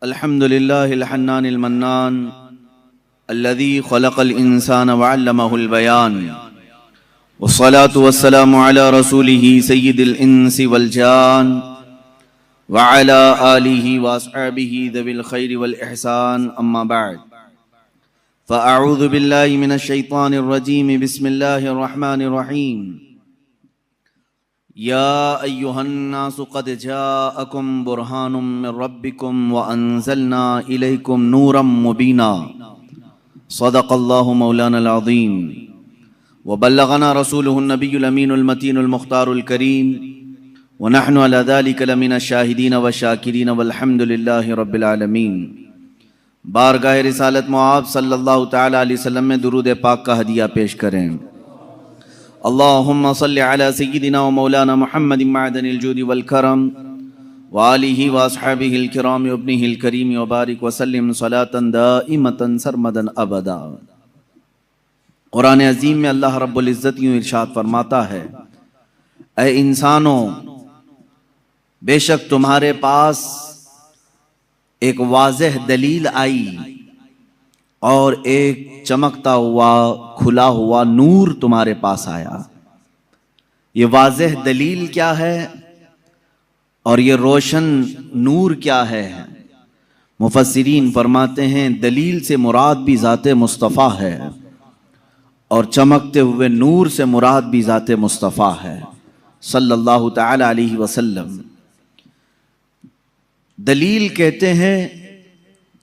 अल्हम्दुलिल्लाहिल हन्नानिल mannan अल्लज़ी खलक़ल इंसान व अल्लमहुल बयान वस्सलातु वस्सलामु अला रसूलिही सय्यिदिल इंसी वल जान व अला आलिही व अस्हाबिही ज़विल खैरि वल इहसान अम्मा बअद फ़अऊज़ु बिल्लाहि मिनश शैतानिर रजीम बिस्मिल्लाहिर रहमानिर रहीम या अय्युहन्नासु क़द जाअकुम बुरहानुम मिर रब्बिकुम व अंज़लना इलैकुम नूरम मुबीना सदक़ल्लाहु मौलानल अज़ीम व बल्लगना रसूलुहुन नबियुल अमीनुल मतीनुल मुख्तारुल करीम व नहनु अला ज़ालिका लमिनश शाहिदीन व शाकिरीन वल्हम्दुलिल्लाहि रब्बिल आलमीन। बारगाह रिसालत मुआब सल्लल्लाहु तआला अलैहि वसल्लम में दुरूद पाक का हदिया पेश करें। अल्लाहुम्मा सल्लि अला सय्यिदिना व मौलाना मुहम्मदिन मअदनिल जूदि वल करम व आलिहि व अस्हाबिहिल किराम व इब्निहिल करीम व बारिक व सल्लिम सलातन दाइमतन सरमदन अबदा। कुरान अज़ीम में अल्लाह रब्बुल इज़्ज़त यूं इरशाद फरमाता है, ऐ इंसानों, बेशक तुम्हारे पास एक वाज़ेह दलील आई और एक चमकता हुआ खुला हुआ नूर तुम्हारे पास आया। ये वाज़ेह दलील क्या है और ये रोशन नूर क्या है? मुफस्सिरीन फरमाते हैं दलील से मुराद भी ज़ाते मुस्तफ़ा है और चमकते हुए नूर से मुराद भी ज़ाते मुस्तफ़ा है सल्लल्लाहु तआला अलैहि वसल्लम। दलील कहते हैं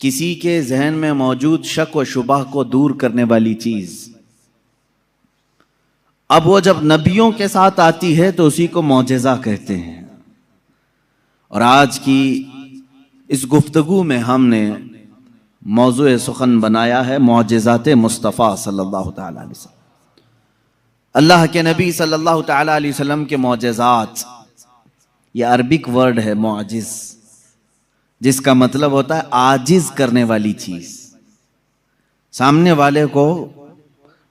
किसी के जहन में मौजूद शक व शुबह को दूर करने वाली चीज। अब वो जब नबियों के साथ आती है तो उसी को मौजज़ा कहते हैं। और आज की इस गुफ्तगू में हमने मौज़ूए सुखन बनाया है मौजज़ात मुस्तफ़ा सल्लल्लाहु तआला अलैहि वसल्लम। अल्लाह के नबी सल्लल्लाहु तआला अलैहि वसल्लम के मौजज़ात, ये अरबिक वर्ड है मौजिज़, जिसका मतलब होता है आजिज करने वाली चीज, सामने वाले को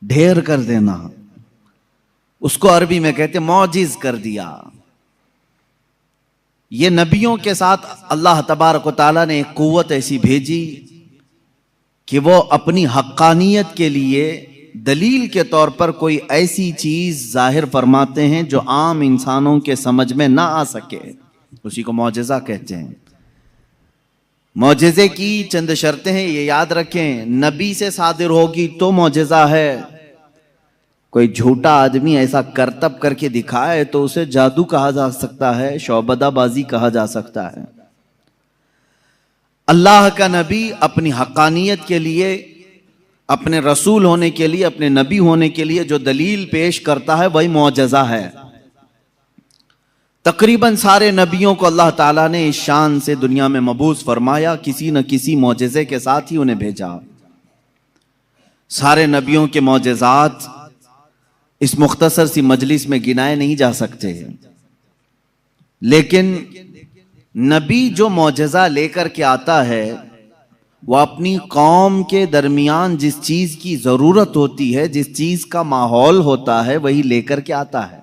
ढेर कर देना, उसको अरबी में कहते मौजिज कर दिया। ये नबियों के साथ अल्लाह तबारक व तआला ने एक कुव्वत ऐसी भेजी कि वो अपनी हक्कानियत के लिए दलील के तौर पर कोई ऐसी चीज जाहिर फरमाते हैं जो आम इंसानों के समझ में ना आ सके, उसी को मौजज़ा कहते हैं। मौजज़े की चंद शर्तें हैं, ये याद रखें। नबी से सादिर होगी तो मौजज़ा है। कोई झूठा आदमी ऐसा करतब करके दिखाए तो उसे जादू कहा जा सकता है, शौबदाबाजी कहा जा सकता है। अल्लाह का नबी अपनी हक्कानियत के लिए, अपने रसूल होने के लिए, अपने नबी होने के लिए जो दलील पेश करता है वही मौजज़ा है। तकरीबन सारे नबियों को अल्लाह ताला ने इस शान से दुनिया में मबूस फरमाया, किसी न किसी मौजज़े के साथ ही उन्हें भेजा। सारे नबियों के मौजज़ात इस मुख्तसर सी मजलिस में गिनाए नहीं जा सकते, लेकिन नबी जो मौजज़ा लेकर के आता है वह अपनी कौम के दरमियान जिस चीज की जरूरत होती है, जिस चीज का माहौल होता है, वही लेकर के आता है।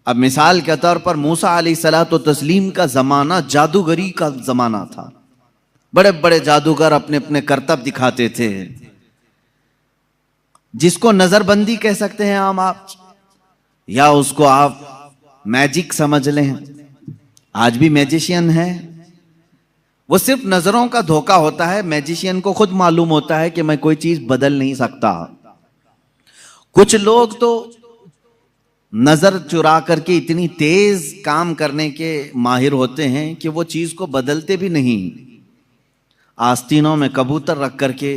अब मिसाल के तौर पर मूसा अलैहिस्सलातु तस्लीम का जमाना जादूगरी का जमाना था। बड़े बड़े जादूगर अपने अपने करतब दिखाते थे, जिसको नजरबंदी कह सकते हैं आम आप, या उसको आप मैजिक समझ लें। आज भी मैजिशियन है, वो सिर्फ नजरों का धोखा होता है। मैजिशियन को खुद मालूम होता है कि मैं कोई चीज बदल नहीं सकता। कुछ लोग तो नजर चुरा करके इतनी तेज काम करने के माहिर होते हैं कि वो चीज को बदलते भी नहीं। आस्तीनों में कबूतर रख करके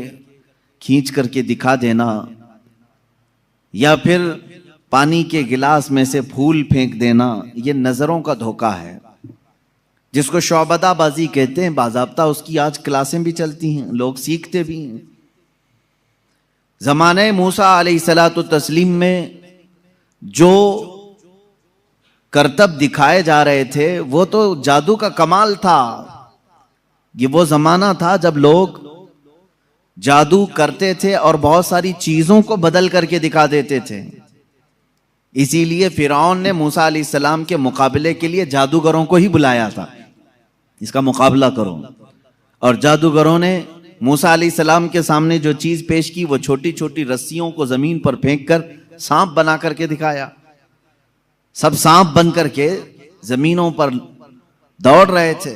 खींच करके दिखा देना, या फिर पानी के गिलास में से फूल फेंक देना, ये नजरों का धोखा है, जिसको शौबदाबाजी कहते हैं। बाज़ाब्ता उसकी आज क्लासें भी चलती हैं, लोग सीखते भी हैं। ज़माने मूसा अलैहिस्सलातु तस्लीम में जो करतब दिखाए जा रहे थे वो तो जादू का कमाल था। ये वो जमाना था जब लोग जादू करते थे और बहुत सारी चीजों को बदल करके दिखा देते थे। इसीलिए फिरौन ने मूसा अलैहिस्सलाम के मुकाबले के लिए जादूगरों को ही बुलाया था, इसका मुकाबला करो। और जादूगरों ने मूसा अलैहिस्सलाम के सामने जो चीज पेश की वो छोटी छोटी रस्सियों को जमीन पर फेंक कर सांप बना करके दिखाया। सब सांप बन करके जमीनों पर दौड़ रहे थे।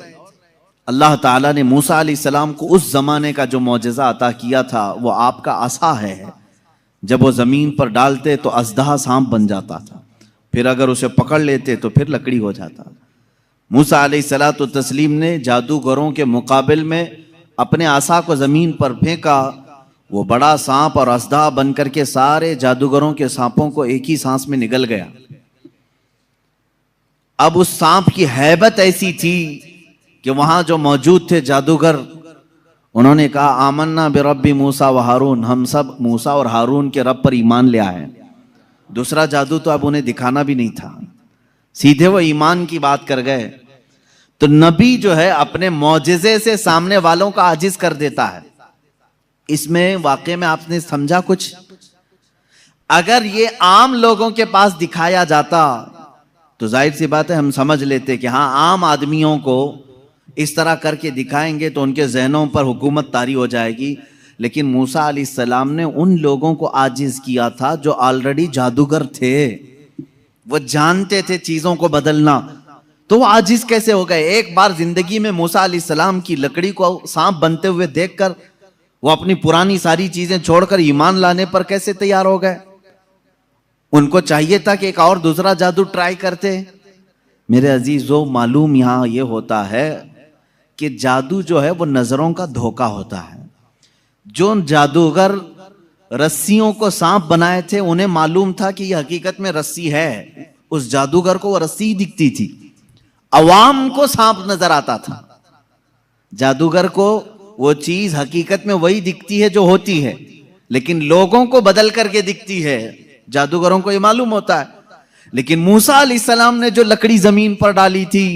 अल्लाह ताला ने मूसा अलैहिस्सलाम को उस जमाने का जो मौजज़ा अता किया था वो आपका असा है। जब वो जमीन पर डालते तो अजदहा सांप बन जाता था, फिर अगर उसे पकड़ लेते तो फिर लकड़ी हो जाता। मूसा अलैहिस्सलातु तस्लीम ने जादूगरों के मुकाबिल में अपने आसा को जमीन पर फेंका। वो बड़ा सांप और अजदहा बन करके सारे जादूगरों के सांपों को एक ही सांस में निगल गया। अब उस सांप की हैबत ऐसी थी कि वहां जो मौजूद थे जादूगर, उन्होंने कहा आमन्ना बिरब्बी मूसा व हारून, हम सब मूसा और हारून के रब पर ईमान ले आए। दूसरा जादू तो अब उन्हें दिखाना भी नहीं था, सीधे वो ईमान की बात कर गए। तो नबी जो है अपने मौजिजे से सामने वालों का आजिज कर देता है। इसमें वाकई में आपने समझा कुछ? अगर ये आम लोगों के पास दिखाया जाता तो जाहिर सी बात है हम समझ लेते कि हाँ, आम आदमियों को इस तरह करके दिखाएंगे तो उनके जहनों पर हुकूमत तारी हो जाएगी। लेकिन मूसा अलैहिस्सलाम ने उन लोगों को आजिज किया था जो ऑलरेडी जादूगर थे, वो जानते थे चीजों को बदलना, तो वो आजिज कैसे हो गए? एक बार जिंदगी में मूसा अलैहिस्सलाम की लकड़ी को सांप बनते हुए देखकर वो अपनी पुरानी सारी चीजें छोड़कर ईमान लाने पर कैसे तैयार हो गए? उनको चाहिए था कि एक और दूसरा जादू ट्राई करते। मेरे अजीजों, मालूम यहां ये होता है कि जादू जो है वो नजरों का धोखा होता है। जो जादूगर रस्सियों को सांप बनाए थे उन्हें मालूम था कि यह हकीकत में रस्सी है। उस जादूगर को वो रस्सी ही दिखती थी, अवाम को सांप नजर आता था। जादूगर को वो चीज हकीकत में वही दिखती है जो होती है, लेकिन लोगों को बदल करके दिखती है। जादूगरों को ये मालूम होता है। लेकिन मूसा अलैहिस्सलाम ने जो लकड़ी जमीन पर डाली थी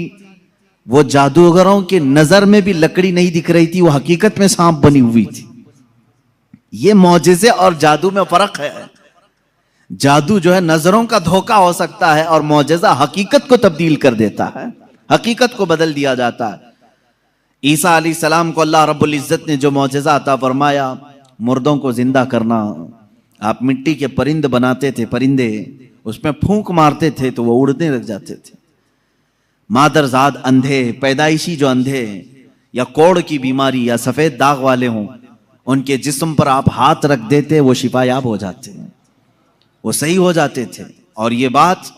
वो जादूगरों के नजर में भी लकड़ी नहीं दिख रही थी, वो हकीकत में सांप बनी हुई थी। ये मौजिज़े और जादू में फर्क है। जादू जो है नजरों का धोखा हो सकता है और मौजिज़ा हकीकत को तब्दील कर देता है, हकीकत को बदल दिया जाता है। ईसा अलैहिस्सलाम को अल्लाह रब्बुल इज्जत ने जो मौजिज़ा अता फरमाया, मुर्दों को जिंदा करना। आप मिट्टी के परिंद बनाते थे, परिंदे, उसमें फूंक मारते थे तो वो उड़ने लग जाते थे। मादरजाद अंधे, पैदाइशी जो अंधे या कोढ़ की बीमारी या सफेद दाग वाले हों, उनके जिस्म पर आप हाथ रख देते वो शिफायाब हो जाते हैं, वो सही हो जाते थे। और ये बात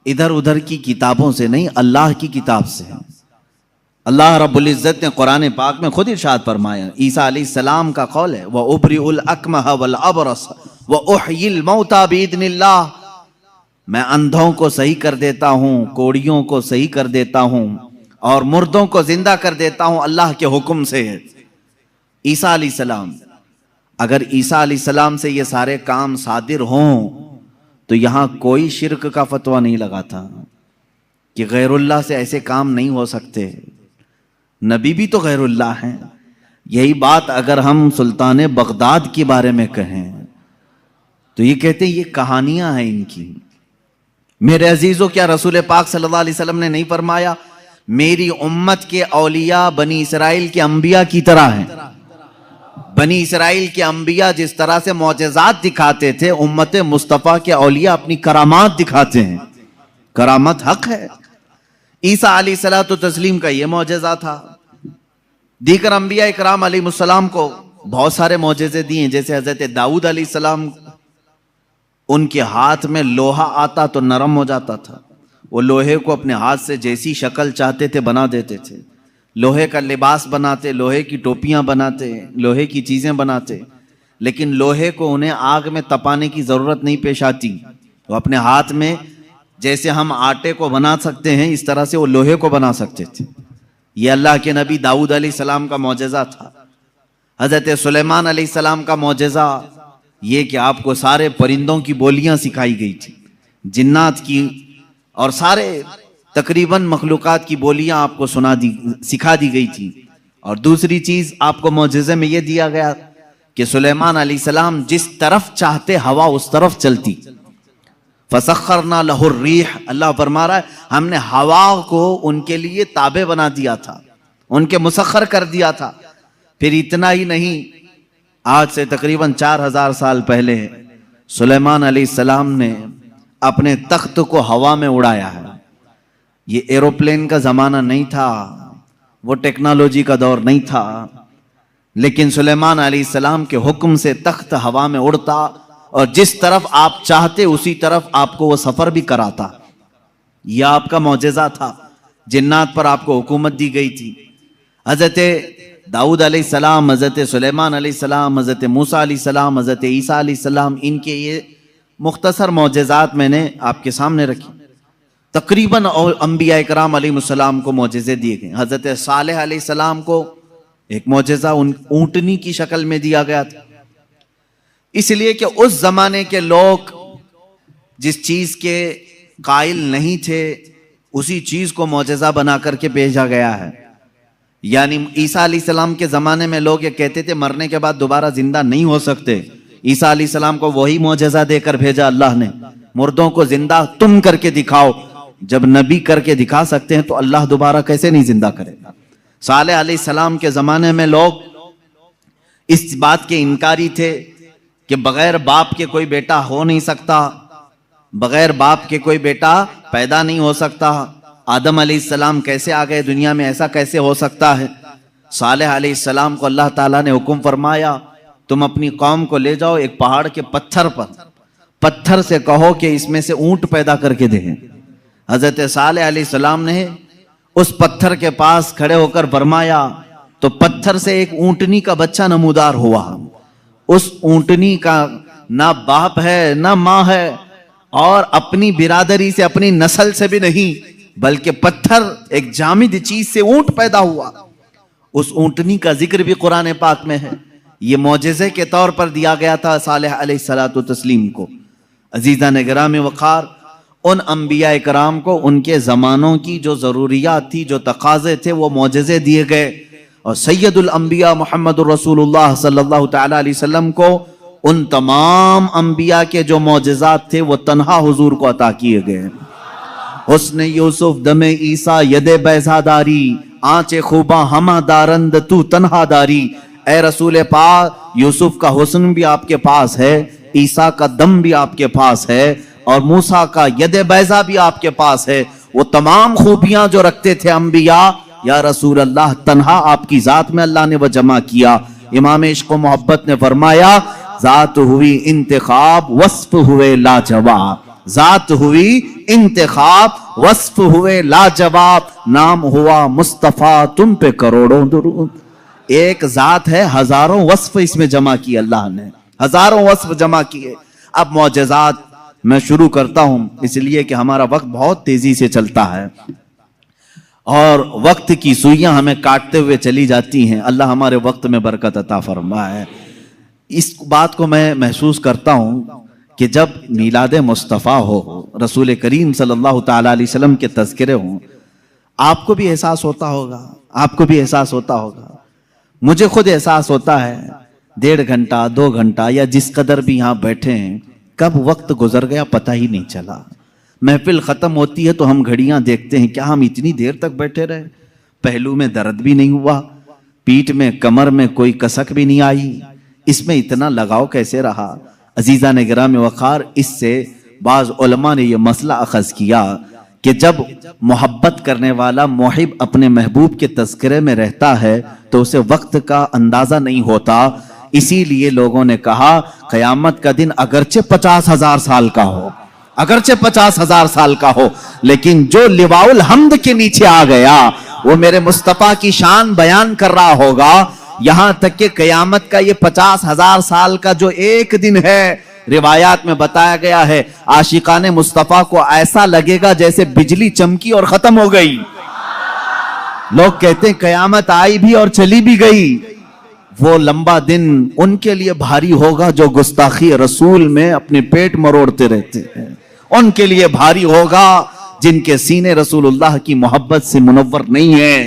इधर उधर की किताबों से नहीं, अल्लाह की किताब से है। अल्लाह रब्बुल इज्जत ने कुरान पाक में खुद इरशाद फरमाया, ईसा अलैहिस्सलाम का कौल है, व उबरिउल अकमह वल अबरस व उहयिल मौता बिइज़्निल्लाह, मैं अंधों को सही कर देता हूं, कोड़ियों को सही कर देता हूं और मुर्दों को जिंदा कर देता हूं अल्लाह के हुक्म से। ईसा अलैहिस्सलाम, अगर ईसा अलैहिस्सलाम से ये सारे काम सादिर हों तो यहां कोई शिर्क का फतवा नहीं लगा था कि गैरुल्लाह से ऐसे काम नहीं हो सकते। नबी भी तो गैरुल्लाह हैं। यही बात अगर हम सुल्तान बगदाद के बारे में कहें तो ये कहते हैं ये कहानियां हैं इनकी। मेरे अजीजों, क्या रसूल पाक सल्लल्लाहु अलैहि वसल्लम ने नहीं फरमाया मेरी उम्मत के औलिया बनी इसराइल के अंबिया की तरह हैं? बनी इसराइल के अंबिया जिस तरह से मौजज़ात दिखाते थे, उम्मत मुस्तफ़ा के औलिया अपनी करामात दिखाते हैं। करामत हक है। ईसा अलैहिस्सलातु तस्लीम का ये मौजज़ा था। दीगर अंबिया इकराम अलैहिमुस्सलाम को बहुत सारे मौजज़े दिए, जैसे हजरत दाऊद अलैहिस्सलाम, उनके हाथ में लोहा आता तो नरम हो जाता था। वो लोहे को अपने हाथ से जैसी शक्ल चाहते थे बना देते थे। लोहे का लिबास बनाते, लोहे की टोपियां बनाते, लोहे की चीजें बनाते, लेकिन लोहे को उन्हें आग में तपाने की जरूरत नहीं पेश आती। वो अपने हाथ में जैसे हम आटे को बना सकते हैं इस तरह से वो लोहे को बना सकते थे। ये अल्लाह के नबी दाऊद अलैहिस्सलाम का मौजज़ा था। हजरत सुलेमान अलैहिस्सलाम का मौजज़ा ये कि आपको सारे परिंदों की बोलियां सिखाई गई थी, जिन्नात की और सारे तकरीबन मखलूकात की बोलियां आपको सिखा दी गई थी। और दूसरी चीज आपको मौजज़े में यह दिया गया कि सुलेमान अलैहिस्सलाम जिस तरफ चाहते हवा उस तरफ चलती। फसख्खरना लहुर रीह, अल्लाह फरमा रहा है हमने हवा को उनके लिए ताबे बना दिया था। उनके मुसख्खर कर दिया था। फिर इतना ही नहीं, आज से तकरीबन 4000 साल पहले सुलेमान अलैहिस्सलाम ने अपने तख्त को हवा में उड़ाया है। ये एरोप्लेन का जमाना नहीं था, वो टेक्नोलॉजी का दौर नहीं था, लेकिन सुलेमान अलैहिस्सलाम के हुक्म से तख्त हवा में उड़ता और जिस तरफ आप चाहते उसी तरफ आपको वो सफर भी कराता। यह आपका मौजज़ा था। जिन्नात पर आपको हुकूमत दी गई थी। हजरत दाऊद अलैहिस्सलाम, हजरत सुलेमान अलैहिस्सलाम, हजरत मूसा अलैहिस्सलाम, हजरत ईसा अलैहिस्सलाम, इनके ये मुख्तसर मौजज़ात मैंने आपके सामने रखी। तकरीबन अंबिया इकराम अलैहिस्सलाम को मौजज़े दिए गए। हजरत सालेह अलैहिस्सलाम को एक मौजज़ा ऊंटनी की शक्ल में दिया गया था, इसलिए कि उस जमाने के लोग जिस चीज के कायल नहीं थे उसी चीज को मौजज़ा बना करके भेजा गया है। यानी ईसा अलैहिस्सलाम के जमाने में लोग ये कहते थे मरने के बाद दोबारा जिंदा नहीं हो सकते। ईसा अलैहिस्सलाम को वही मौजज़ा देकर भेजा अल्लाह ने, मुर्दों को जिंदा तुम करके दिखाओ। जब नबी करके दिखा सकते हैं तो अल्लाह दोबारा कैसे नहीं जिंदा करेगा। सालेह अलैहिस्सलाम के जमाने में लोग इस बात के इनकारी थे कि बगैर बाप के कोई बेटा हो नहीं सकता, बगैर बाप के कोई बेटा पैदा नहीं हो सकता। आदम अलैहिस्सलाम कैसे आ गए दुनिया में, ऐसा कैसे हो सकता है। सालेह अलैहिस्सलाम को अल्लाह ताला ने हुक्म फरमाया तुम अपनी कौम को ले जाओ एक पहाड़ के पत्थर पर, पत्थर से कहो कि इसमें से ऊंट पैदा करके दे। हजरत सालेह अलैहिस्सलाम ने उस पत्थर के पास खड़े होकर फरमाया तो पत्थर से एक ऊंटनी का बच्चा नमूदार हुआ। उस ऊंटनी का ना बाप है ना माँ है और अपनी बिरादरी से अपनी नस्ल से भी नहीं, बल्कि पत्थर एक जामिद चीज से ऊंट पैदा हुआ। उस ऊंटनी का जिक्र भी कुरान पाक में है। ये मौजज़े के तौर पर दिया गया था सालेह अलैहिस्सलातु तस्लीम को। अजीज़ान गिरामी वक़ार, उन अंबिया इकराम को उनके ज़मानों की जो ज़रूरियात थी, जो तकाज़े थे, वो मौजज़े दिए गए। और सैयदुल अंबिया मुहम्मदुर रसूलुल्लाह सल्लल्लाहु तआला अलैहि वसल्लम को उन तमाम अंबिया के जो मौजज़ात थे वो तन्हा हुजूर को अता किए गए। हुस्न यूसुफ दमे ईसा यदे बैज़ादारी, आंचे खूबा हमा दारंद तू तन्हा दारी। ए रसूल पाक, यूसुफ का हुस्न भी आपके पास है, ईसा का दम भी आपके पास है और मूसा का यदे बैज़ा भी आपके पास है। वो तमाम खूबियां जो रखते थे अंबिया, या रसूल अल्लाह, तन्हा आपकी जात में अल्लाह ने वो जमा किया। इमाम इश्क व मोहब्बत ने फरमाया जात हुई इंतखाब वस्फ हुए लाजवाब, जात हुई इंतखाब वस्फ हुए लाजवाब, नाम हुआ मुस्तफा तुम पे करोड़ों दुरूद। एक जात है, हजारों वस्फ इसमें जमा किए अल्लाह ने, हजारों वस्फ जमा किए। अब मौजज़ात मैं शुरू करता हूं, इसलिए कि हमारा वक्त बहुत तेजी से चलता है और वक्त की सुइयां हमें काटते हुए चली जाती हैं। अल्लाह हमारे वक्त में बरकत अता फरमाए। इस बात को मैं महसूस करता हूं कि जब मीलाद मुस्तफ़ा हो, रसूल करीम सल्लल्लाहु तआला अलैहि वसल्लम के तज़किरे हों, आपको भी एहसास होता होगा, आपको भी एहसास होता होगा, मुझे खुद एहसास होता है। 1.5 घंटा 2 घंटा या जिस कदर भी यहाँ बैठे हैं, कब वक्त गुजर गया पता ही नहीं चला। महफिल ख़त्म होती है तो हम घड़ियां देखते हैं, क्या हम इतनी देर तक बैठे रहे। पहलू में दर्द भी नहीं हुआ, पीठ में कमर में कोई कसक भी नहीं आई, इसमें इतना लगाव कैसे रहा। अजीज़ान गिरामी वक़ार, इससे बाज़ उलमा ने यह मसला अखज़ किया कि जब मोहब्बत करने वाला मुहिब अपने महबूब के तज़किरे में रहता है तो उसे वक्त का अंदाज़ा नहीं होता। इसीलिए लोगों ने कहा क़यामत का दिन अगरचे 50,000 साल का हो, अगरचे 50,000 साल का हो, लेकिन जो लिवाउल हम्द के नीचे आ गया वो मेरे मुस्तफ़ा की शान बयान कर रहा होगा। यहां तक कि क़यामत का ये 50,000 साल का जो एक दिन है, रिवायात में बताया गया है, आशिकाने मुस्तफ़ा को ऐसा लगेगा जैसे बिजली चमकी और खत्म हो गई। लोग कहते हैं क़यामत आई भी और चली भी गई। वो लंबा दिन उनके लिए भारी होगा जो गुस्ताखी रसूल में अपने पेट मरोड़ते रहते हैं, उनके लिए भारी होगा जिनके सीने रसूलुल्लाह की मोहब्बत से मुनव्वर नहीं है।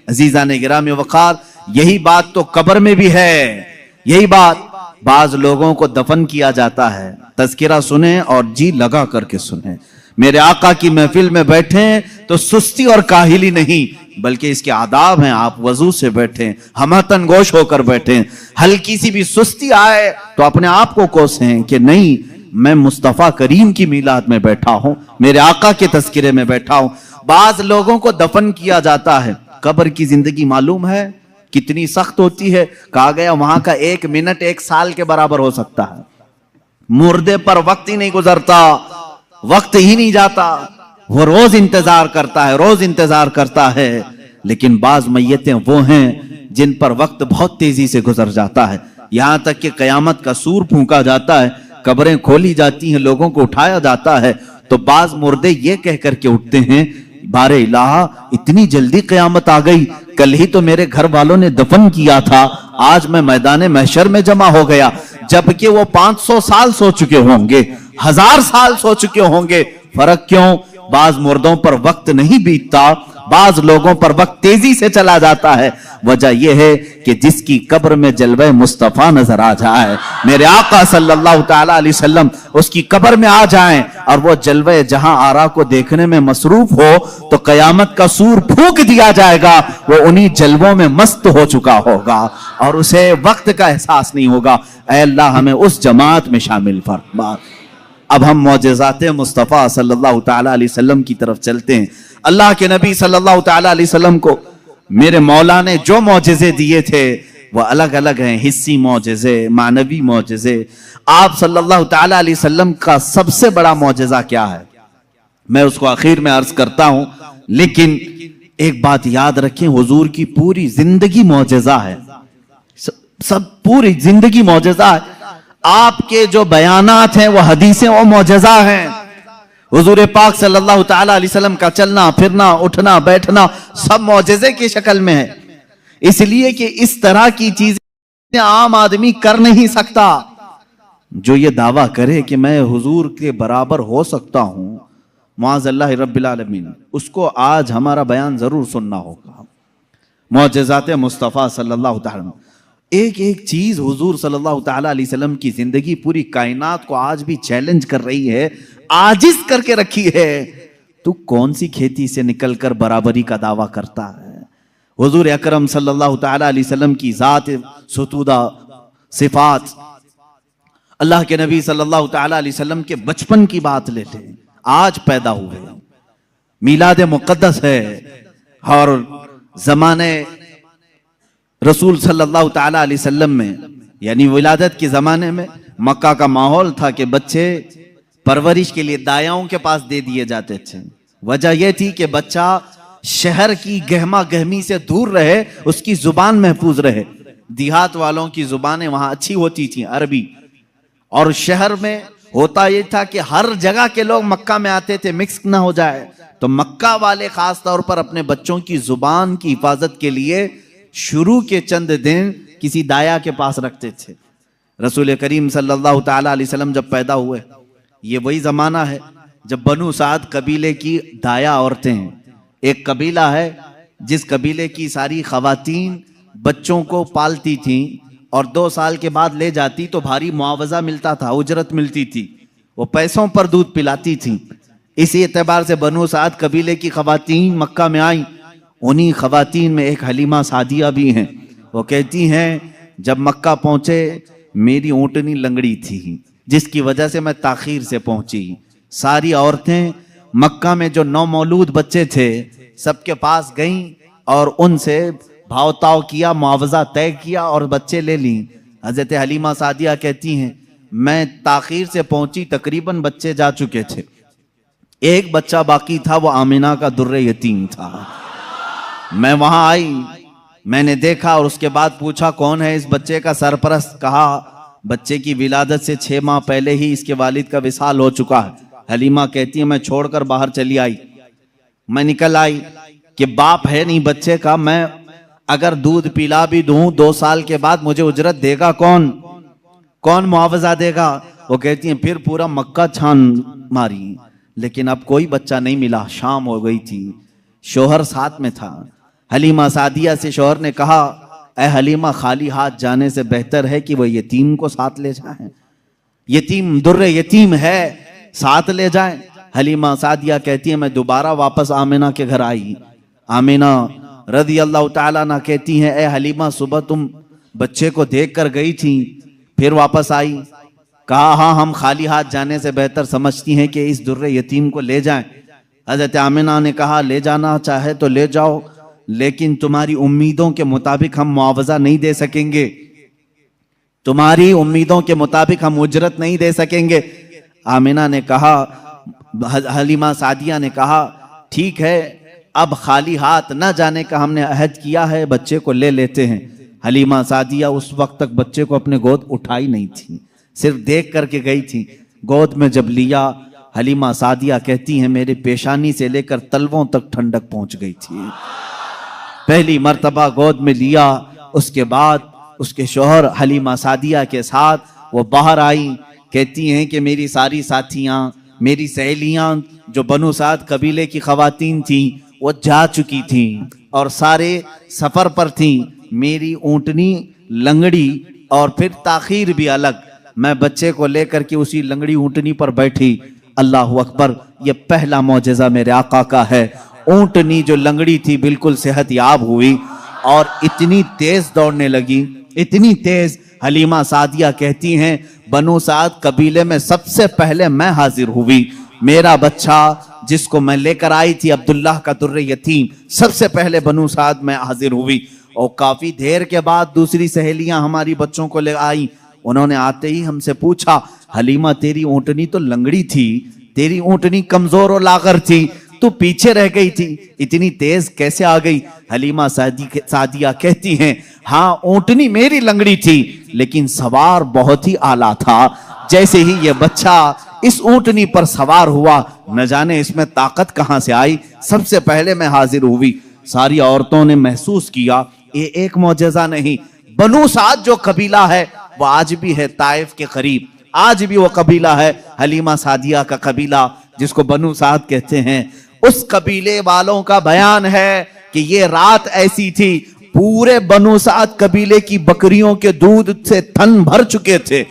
अजीज़ान गिरामी वक़ार, यही बात तो कब्र में भी है। यही बात, बाज लोगों को दफन किया जाता है, तज़किरा सुने और जी लगा करके सुने। मेरे आका की महफिल में बैठे तो सुस्ती और काहिली नहीं, बल्कि इसके आदाब हैं। आप वजू से बैठे, हमतन गोश होकर बैठे। हल्की सी भी सुस्ती आए तो अपने आप को कोसें कि नहीं, मैं मुस्तफा करीम की मीलाद में बैठा हूं, मेरे आका के तस्किरे में बैठा हूं। बाज लोगों को दफन किया जाता है। कब्र की जिंदगी मालूम है कितनी सख्त होती है। कहा गया वहां का 1 मिनट 1 साल के बराबर हो सकता है। मुर्दे पर वक्त ही नहीं गुजरता, वक्त ही नहीं जाता। वो रोज इंतजार करता है, रोज इंतजार करता है। लेकिन बाज मैयतें वो हैं जिन पर वक्त बहुत तेजी से गुजर जाता है। यहां तक कि कयामत का सूर फूंका जाता है, कब्रें खोली जाती हैं, लोगों को उठाया जाता है, तो बाज मुर्दे ये कह करके उठते हैं, बारे इलाहा इतनी जल्दी कयामत आ गई, कल ही तो मेरे घर वालों ने दफन किया था, आज मैं मैदान महशर में जमा हो गया। जबकि वो 500 साल सो चुके होंगे, 1000 साल सो चुके होंगे। फर्क क्यों? बाज मुर्दों पर वक्त नहीं बीतता, बाज लोगों पर वक्त तेजी से चला जाता है। वजह यह है कि जिसकी कब्र में जलवे मुस्तफा नजर आ जाए, मेरे आका सल्लल्लाहु तआला अलैहि वसल्लम उसकी कब्र में आ जाएं और वो जलवे जहां आरा को देखने में मसरूफ हो, तो कयामत का सूर फूंक दिया जाएगा। वो उन्हीं जलवों में मस्त हो चुका होगा और उसे वक्त का एहसास नहीं होगा। ऐ अल्लाह हमें उस जमात में शामिल फरमा। अब हम मौजज़ाते मुस्तफ़ा सल्लल्लाहु तआला अलैहि वसल्लम की तरफ चलते हैं। अल्लाह के नबी सल्लल्लाहु तआला अलैहि वसल्लम को मेरे मौला ने जो मौजज़े दिए थे वह अलग अलग हैं। हिस्सी मौजज़े, मानवी मौजज़े। आप सल्लल्लाहु तआला अलैहि वसल्लम का सबसे बड़ा मौजज़ा क्या है, मैं उसको आखिर में अर्ज करता हूं। लेकिन एक बात याद रखें, हुजूर की पूरी जिंदगी मौजज़ा है। सब पूरी जिंदगी मौजज़ा है। आपके जो बयानात हैं वो हदीसें, वो मौजज़ा हैं। हुजूर पाक सल्लल्लाहु तआला अलैहि वसल्लम का चलना फिरना, उठना बैठना सब मौजज़े की शक्ल में है। इसलिए कि इस तरह की चीजें आम आदमी कर नहीं सकता। जो ये दावा करे कि मैं हुजूर के बराबर हो सकता हूं, मुआज़ल्लाह रब्बिल आलमीन, उसको आज हमारा बयान जरूर सुनना होगा। मौजज़ात मुस्तफ़ा सल्लल्लाहु तआला, एक एक चीज हुजूर सल्लल्लाहु तआला अलैहि वसल्लम की जिंदगी पूरी कायनात को आज भी चैलेंज कर रही है, आजिज करके रखी है। तू कौन सी खेती से निकलकर बराबरी का दावा करता है? हुजूर अकरम सल्लल्लाहु तआला अलैहि वसल्लम की जात सुतूदा सिफात, अल्लाह के नबी सल्लल्लाहु तआला अलैहि वसल्लम के बचपन की बात लेते हैं। आज पैदा हुए, मीलाद मुक़द्दस है और जमाने रसूल सल्लल्लाहु तआला अलैहि वसल्लम में, यानी विलादत के जमाने में मक्का का माहौल था कि बच्चे परवरिश के लिए दायाओं के पास दे दिए जाते थे। वजह यह थी कि बच्चा शहर की गहमा गहमी से दूर रहे, उसकी जुबान महफूज रहे। देहात वालों की जुबानें वहां अच्छी होती थी, अरबी, और शहर में होता यह था कि हर जगह के लोग मक्का में आते थे, मिक्स ना हो जाए। तो मक्का वाले खास तौर पर अपने बच्चों की जुबान की हिफाजत के लिए शुरू के चंद दिन किसी दाया के पास रखते थे। रसूल करीम सल्लल्लाहु तआला अलैहि वसल्लम जब पैदा हुए, ये वही जमाना है जब बनु साद कबीले की दाया औरतें हैं। एक कबीला है जिस कबीले की सारी खवातीन बच्चों को पालती थीं और 2 साल के बाद ले जाती तो भारी मुआवजा मिलता था, उजरत मिलती थी, वो पैसों पर दूध पिलाती थी। इसी एतबार से बनु साद कबीले की खवातीन मक्का में आई। उन्हीं खवातीन में एक हलीमा सादिया भी हैं। वो कहती हैं, जब मक्का पहुंचे मेरी ऊँटनी लंगड़ी थी, जिसकी वजह से मैं ताखीर से पहुंची। सारी औरतें मक्का में जो नौमौलूद बच्चे थे सबके पास गईं और उनसे भावताव किया, मुआवजा तय किया और बच्चे ले ली। हजरत हलीमा सादिया कहती हैं, मैं ताखीर से पहुंची, तकरीबन बच्चे जा चुके थे, एक बच्चा बाकी था, वो आमिना का दुर्रे यतीम था। मैं वहां आई, मैंने देखा और उसके बाद पूछा कौन है इस बच्चे का सरपरस्त। कहा बच्चे की विलादत से 6 माह पहले ही इसके वालिद का विसाल हो चुका है। हलीमा कहती है, मैं छोड़कर बाहर चली आई। मैं निकल आई कि बाप है नहीं बच्चे का, मैं अगर दूध पिला भी दूं 2 साल के बाद मुझे उजरत देगा कौन, कौन मुआवजा देगा? वो कहती है, फिर पूरा मक्का छान मारी, लेकिन अब कोई बच्चा नहीं मिला। शाम हो गई थी, शोहर साथ में था। हलीमा सादिया से शोहर ने कहा, ऐ हलीमा, खाली हाथ जाने से बेहतर है कि वह यतीम को साथ ले जाएं। यतीम दुर्रे यतीम है, साथ ले जाएं। हलीमा सादिया कहती है मैं दोबारा वापस आमिना के घर आई। आमिना रज़ी अल्लाह ताला अन्हा कहती हैं ए हलीमा, सुबह तुम बच्चे को देख कर गई थी, फिर वापस आई। कहा हाँ, हम खाली हाथ जाने से बेहतर समझती हैं कि इस दुर्रे यतीम को ले जाएं। हजरत आमिना ने कहा ले जाना चाहे तो ले जाओ, लेकिन तुम्हारी उम्मीदों के मुताबिक हम मुआवजा नहीं दे सकेंगे, तुम्हारी उम्मीदों के मुताबिक हम उजरत नहीं दे सकेंगे। आमिना ने कहा, हलीमा सादिया ने कहा ठीक है, अब खाली हाथ न जाने का हमने अहद किया है, बच्चे को ले लेते हैं। हलीमा सादिया उस वक्त तक बच्चे को अपने गोद उठाई नहीं थी, सिर्फ देख करके गई थी। गोद में जब लिया, हलीमा सादिया कहती हैं मेरे पेशानी से लेकर तलवों तक ठंडक पहुंच गई थी। पहली मर्तबा गोद में लिया, उसके बाद उसके शौहर हलीमा सादिया के साथ वो बाहर आई। कहती हैं कि मेरी सारी साथियां, मेरी सहेलियां जो बनु साद कबीले की खवातीन थी वो जा चुकी थी और सारे सफर पर थी। मेरी ऊंटनी लंगड़ी और फिर ताखीर भी अलग। मैं बच्चे को लेकर के उसी लंगड़ी ऊंटनी पर बैठी। अल्लाह अकबर, ये पहला मौजज़ा मेरे आका का है। ऊंटनी जो लंगड़ी थी बिल्कुल सेहत याब हुई और इतनी तेज दौड़ने लगी, इतनी तेज। हलीमा सादिया कहती हैं बनु साद कबीले में सबसे पहले मैं हाजिर हुई। मेरा बच्चा जिसको मैं लेकर आई थी अब्दुल्लाह का दुर्रे यतीम, सबसे पहले बनु साद में हाजिर हुई। और काफी देर के बाद दूसरी सहेलियां हमारी बच्चों को ले आई। उन्होंने आते ही हमसे पूछा हलीमा तेरी ऊंटनी तो लंगड़ी थी, तेरी ऊंटनी कमजोर और लागर थी, तू पीछे रह गई थी, इतनी तेज कैसे आ गई? हलीमा सादिया कहती हैं हाँ ऊंटनी मेरी लंगड़ी थी, लेकिन सवार बहुत ही आला था। जैसे ही ये बच्चा इस ऊंटनी पर सवार हुआ, न जाने इसमें ताकत कहां से आई, सबसे पहले मैं हाजिर हुई। सारी औरतों ने महसूस किया ये एक मौजज़ा नहीं। बनु साद जो कबीला है वो आज भी है ताइफ के करीब, आज भी वो कबीला है हलीमा सादिया का कबीला जिसको बनु साद कहते हैं। उस कबीले वालों का बयान है कि ये रात ऐसी थी, पूरे बनु साद कबीले की बकरियों के दूध से थन भर चुके थे।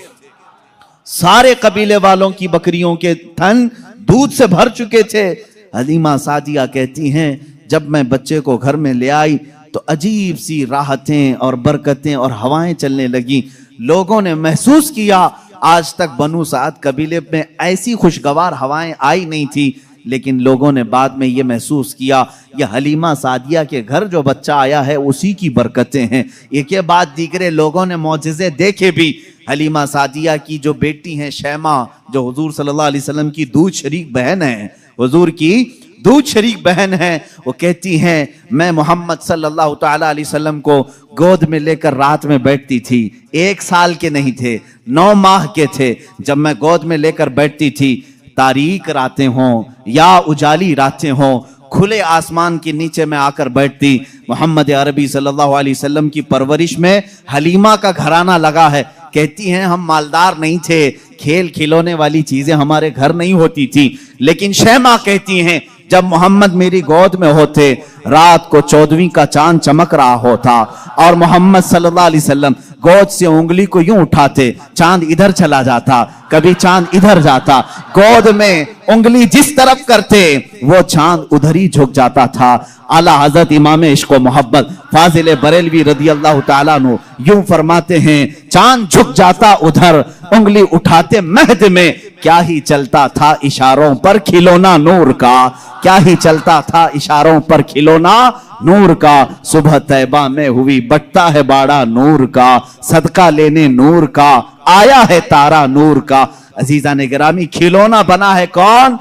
सारे कबीले वालों की बकरियों के थन दूध से भर चुके थे। हलीमा सादिया कहती हैं जब मैं बच्चे को घर में ले आई तो अजीब सी राहतें और बरकतें और हवाएं चलने लगी। लोगों ने महसूस किया आज तक बनु साद कबीले में ऐसी खुशगवार हवाएं आई नहीं थी, लेकिन लोगों ने बाद में ये महसूस किया ये हलीमा सादिया के घर जो बच्चा आया है उसी की बरकतें हैं। एक के बाद दीगरे लोगों ने मौजज़े देखे भी। हलीमा सादिया की जो बेटी हैं शैमा, जो हुजूर सल्लल्लाहु अलैहि वसल्लम की दूध शरीक बहन है, हुजूर की दूध शरीक बहन है, वो कहती हैं मैं मोहम्मद सल्लल्लाहु ताला अलैहि वसल्लम को गोद में लेकर रात में बैठती थी। 1 साल के नहीं थे, 9 माह के थे जब मैं गोद में लेकर बैठती थी। तारीक रातें हों या उजाली रातें हों, खुले आसमान के नीचे में आकर बैठती। मोहम्मद अरबी सल्लल्लाहु अलैहि वसल्लम की परवरिश में हलीमा का घराना लगा है। कहती हैं हम मालदार नहीं थे, खेल खिलौने वाली चीजें हमारे घर नहीं होती थी, लेकिन शैमा कहती हैं जब मोहम्मद मेरी गोद में होते, रात को 14वीं का चांद चमक रहा होता और मोहम्मद सल्लल्लाहु अलैहि वसल्लम गोद से उंगली को यूं उठाते, चांद इधर चला जाता, कभी चांद इधर जाता, गोद में उंगली जिस तरफ करते वो चांद उधर ही झुक जाता था। आला हजरत इमाम इश्क व मोहब्बत फाजिल बरेलवी रदी अल्लाह ताला अन्हु यूं फरमाते हैं चांद झुक जाता उधर, उंगली उठाते महद में, क्या ही चलता था इशारों पर खिलौना नूर का, क्या ही चलता था इशारों पर खिलौना नूर का। सुबह तैबा में हुई बटता है बाड़ा नूर का, सदका लेने नूर का आया है तारा नूर का। अजीजा ने गिरामी, खिलौना बना है कौन?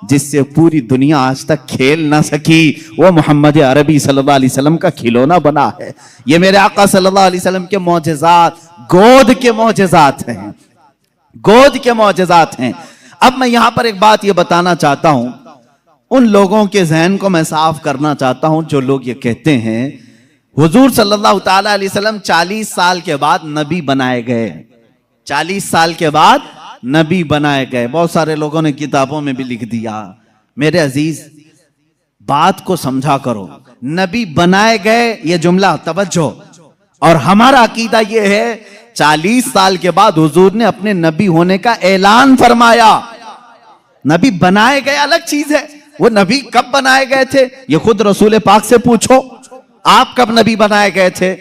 जिससे पूरी दुनिया आज तक खेल ना सकी, वो मोहम्मद अरबी सल्लल्लाहु अलैहि वसल्लम का खिलौना बना है। ये मेरे आका सल्लल्लाहु अलैहि वसल्लम के मौजज़ात, गोद के मौजज़ात हैं, गोद के मौजज़ात हैं। अब मैं यहां पर एक बात ये बताना चाहता हूं, उन लोगों के जहन को मैं साफ करना चाहता हूं जो लोग ये कहते हैं हुजूर सल्लल्लाहु ताला अलैहि वसल्लम 40 साल के बाद नबी बनाए गए, 40 साल के बाद नबी बनाए गए। बहुत सारे लोगों ने किताबों में भी लिख दिया। मेरे अजीज बात को समझा करो, नबी बनाए गए ये जुमला तवज्जो, और हमारा अकीदा ये है 40 साल के बाद हुजूर ने अपने नबी होने का ऐलान फरमाया। नबी बनाए गए अलग चीज है। वो नबी कब बनाए गए थे ये खुद रसूल पाक से पूछो, आप कब नबी बनाए गए थे?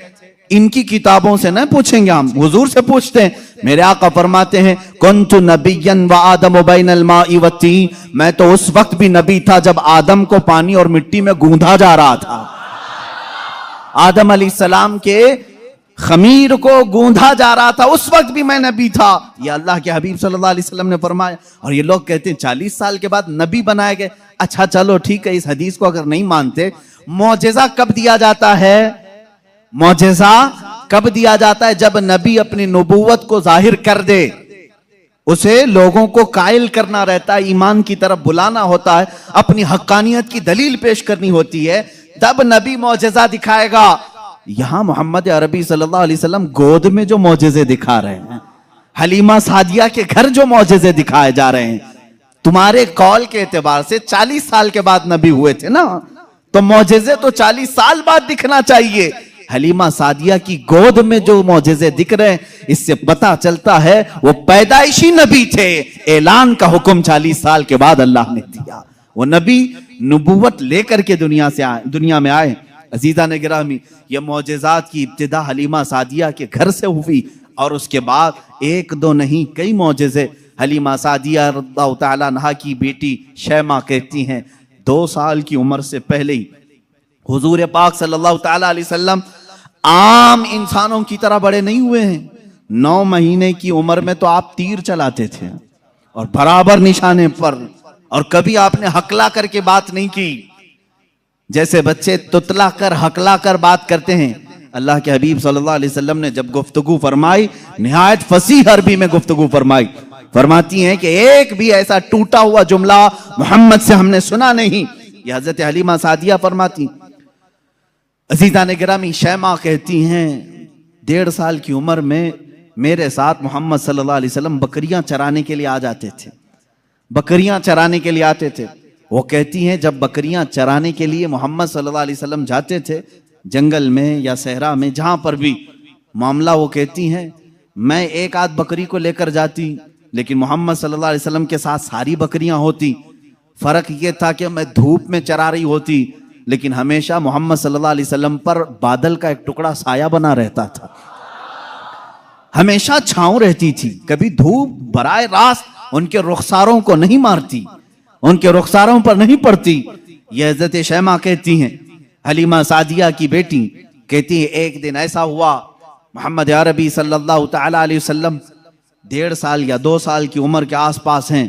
इनकी किताबों से न पूछेंगे, हम हुजूर से पूछते हैं। मेरे आका फरमाते हैं कुन्तु नबिय्यन व आदम बैनल माई व तीन, मैं तो उस वक्त भी नबी था जब आदम को पानी और मिट्टी में गूंधा जा रहा था। आदम अलैहिस्सलाम के खमीर को गूंधा जा रहा था, उस वक्त भी मैं नबी था। ये अल्लाह के हबीब सल्लल्लाहु अलैहि वसल्लम ने फरमाया। और ये लोग कहते हैं 40 साल के बाद नबी बनाए गए। अच्छा चलो ठीक है, इस हदीस को अगर नहीं मानते, मौजिज़ा कब दिया जाता है? मौजिज़ा कब दिया जाता है? जब नबी अपनी नबूवत को जाहिर कर दे, उसे लोगों को कायल करना रहता है, ईमान की तरफ बुलाना होता है, अपनी हक्कानियत की दलील पेश करनी होती है, तब नबी मौजिज़ा दिखाएगा। यहां मोहम्मद अरबी सल्लल्लाहु अलैहि वसल्लम गोद में जो मौजिज़े दिखा रहे हैं, हलीमा सादिया के घर जो मौजिज़े दिखाए जा रहे हैं, तुम्हारे कौल के एतबार से 40 साल के बाद नबी हुए थे ना, तो मौजिज़े तो 40 साल बाद दिखना चाहिए। हलीमा सादिया की गोद में जो मौजिज़े दिख रहे हैं, इससे पता चलता है वो पैदाइशी नबी थे। ऐलान का हुक्म 40 साल के बाद अल्लाह ने दिया। वो नबी नबूवत लेकर के दुनिया में आए। अजीजा ने गिरामी, ये मौजिज़ात की इब्तिदा हलीमा सादिया के घर से हुई, और उसके बाद एक दो नहीं कई मौजिज़े। हलीमा सादिया रज़ियल्लाहु तआला अन्हा की बेटी शैमा कहती हैं 2 साल की उम्र से पहले ही हुजूर पाक सल्लल्लाहु तआला अलैहि वसल्लम आम इंसानों की तरह बड़े नहीं हुए हैं। 9 महीने की उम्र में तो आप तीर चलाते थे और बराबर निशाने पर, और कभी आपने हकला करके बात नहीं की, जैसे बच्चे तुतला कर हकला कर बात करते हैं। अल्लाह के हबीब सल्लल्लाहु अलैहि वसल्लम ने जब गुफ्तगू फरमाई, निहायत फसीह अरबी में गुफ्तगू फरमाई। फरमाती हैं कि एक भी ऐसा टूटा हुआ जुमला मोहम्मद से हमने सुना नहीं। ये हजरत हलीमा सादिया फरमाती। अजीजा ने गिरामी, शैमा कहती हैं 1.5 साल की उम्र में मेरे साथ मोहम्मद सल्लल्लाहु अलैहि वसल्लम बकरियां चराने के लिए आ जाते थे, बकरियां चराने के लिए आते थे। वो कहती हैं जब बकरियां चराने के लिए मोहम्मद सल्लल्लाहु अलैहि वसल्लम जाते थे, जंगल में या सहरा में जहां पर भी मामला, वो कहती हैं मैं एक आध बकरी को लेकर जाती, लेकिन मोहम्मद सल्लल्लाहु अलैहि वसल्लम के साथ सारी बकरियां होती। फर्क ये था कि मैं धूप में चरा रही होती, लेकिन हमेशा मोहम्मद सल्लल्लाहु अलैहि वसल्लम पर बादल का एक टुकड़ा साया बना रहता था, हमेशा छांव रहती थी। कभी धूप बराए रास्त उनके रुखसारों को नहीं मारती, उनके रुखसारों पर नहीं पड़ती। यह हज़रत शैमा कहती हैं, हलीमा सादिया की बेटी कहती है एक दिन ऐसा हुआ, मोहम्मद अरबी सल्लल्लाहु तआला अलैहि वसल्लम 1.5 साल या 2 साल की उम्र के आसपास हैं।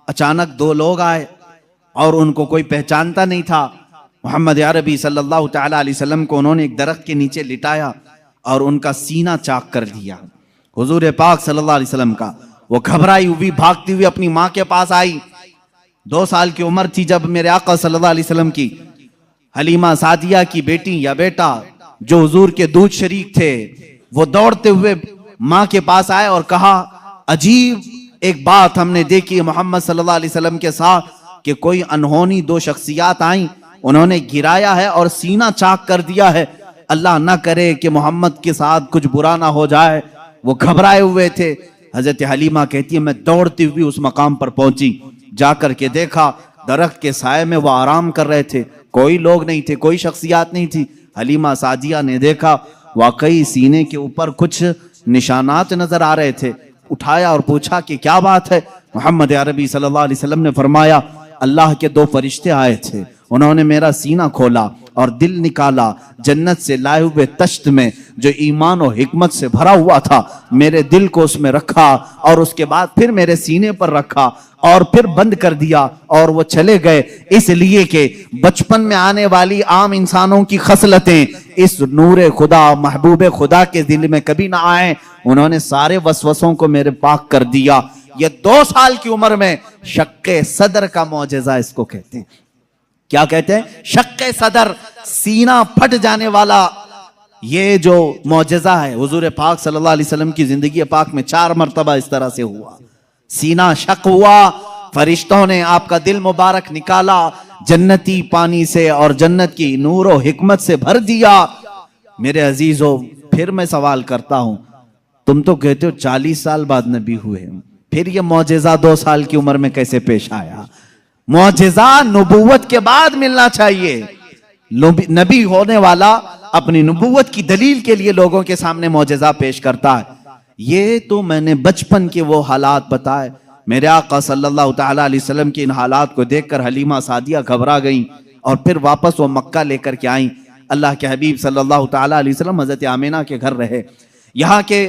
अचानक 2 लोग आए और उनको कोई पहचानता नहीं था। मोहम्मद अरबी सल्लल्लाहु तआला अलैहि वसल्लम को उन्होंने एक दरख्त के नीचे लिटाया और उनका सीना चाक कर दिया हुजूर पाक सल्लल्लाहु अलैहि वसल्लम का। वो घबराई हुई भागती हुई अपनी माँ के पास आई। 2 साल की उम्र थी जब मेरे आका सल्लल्लाहु अलैहि वसल्लम की। हलीमा सादिया की बेटी या बेटा जो हुजूर के दूध शरीक थे, वो दौड़ते हुए माँ के पास आए और कहा अजीब एक बात हमने देखी मोहम्मद सल्लल्लाहु अलैहि वसल्लम के साथ, कि कोई अनहोनी 2 शख्सियात आई, उन्होंने गिराया है और सीना चाक कर दिया है। अल्लाह ना करे कि मोहम्मद के साथ कुछ बुरा ना हो जाए। वो घबराए हुए थे। हजरत हलीमा कहती है मैं दौड़ती हुई उस मकाम पर पहुंची, जाकर के देखा दरख्त के साए में वो आराम कर रहे थे, कोई लोग नहीं थे, कोई शख्सियात नहीं थी। हलीमा सादिया ने देखा वाकई सीने के ऊपर कुछ निशानात नजर आ रहे थे। उठाया और पूछा कि क्या बात है। मोहम्मद अरबी सल्लल्लाहु अलैहि वसल्लम ने फरमाया अल्लाह के 2 फरिश्ते आए थे, उन्होंने मेरा सीना खोला और दिल निकाला, जन्नत से लाए हुए तश्त में जो ईमान और हिकमत से भरा हुआ था, मेरे दिल को उसमें रखा और उसके बाद फिर मेरे सीने पर रखा और फिर बंद कर दिया और वो चले गए। इसलिए कि बचपन में आने वाली आम इंसानों की खसलतें इस नूरे खुदा महबूबे खुदा के दिल में कभी ना आए। उन्होंने सारे वसवसों को मेरे पाक कर दिया। ये 2 साल की उम्र में शक्के सदर का मौजज़ा इसको कहते हैं। क्या कहते हैं? शक्के सदर, सीना फट जाने वाला। ये जो मौजज़ा है हुजूर पाक सल्लल्लाहु अलैहि वसल्लम की जिंदगी पाक में 4 मरतबा इस तरह से हुआ। सीना शक हुआ, फरिश्तों ने आपका दिल मुबारक निकाला, जन्नती पानी से और जन्नत की नूर और हिकमत से भर दिया। मेरे अजीजों, फिर मैं सवाल करता हूं, तुम तो कहते हो 40 साल बाद नबी हुए, फिर ये मौजिजा 2 साल की उम्र में कैसे पेश आया? मौजिजा नबूवत के बाद मिलना चाहिए। नबी होने वाला अपनी नबूवत की दलील के लिए लोगों के सामने मौजिजा पेश करता है। ये तो मैंने बचपन के वो हालात बताए। मेरे आका सल्लल्लाहु ताला अलैहि वसल्लम के इन हालात को देखकर हलीमा सादिया घबरा गई और फिर वापस वो मक्का लेकर के आई। अल्लाह के हबीब सल्लल्लाहु ताला अलैहि वसल्लम हजरत आमिना के घर रहे। यहाँ के